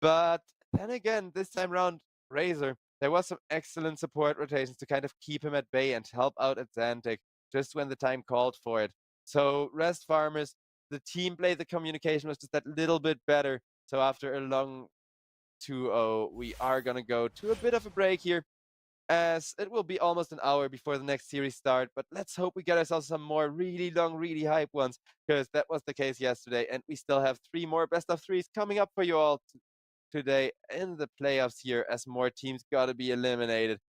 But then again, this time around, Razor, there was some excellent support rotations to kind of keep him at bay and help out at Xantic just when the time called for it. So Rest Farmers, the team play, the communication was just that little bit better. So after a long 2-0, we are going to go to a bit of a break here, as it will be almost an hour before the next series start. But let's hope we get ourselves some more really long, really hype ones, because that was the case yesterday, and we still have 3 more best of 3s coming up for you all today in the playoffs here, as more teams gotta be eliminated.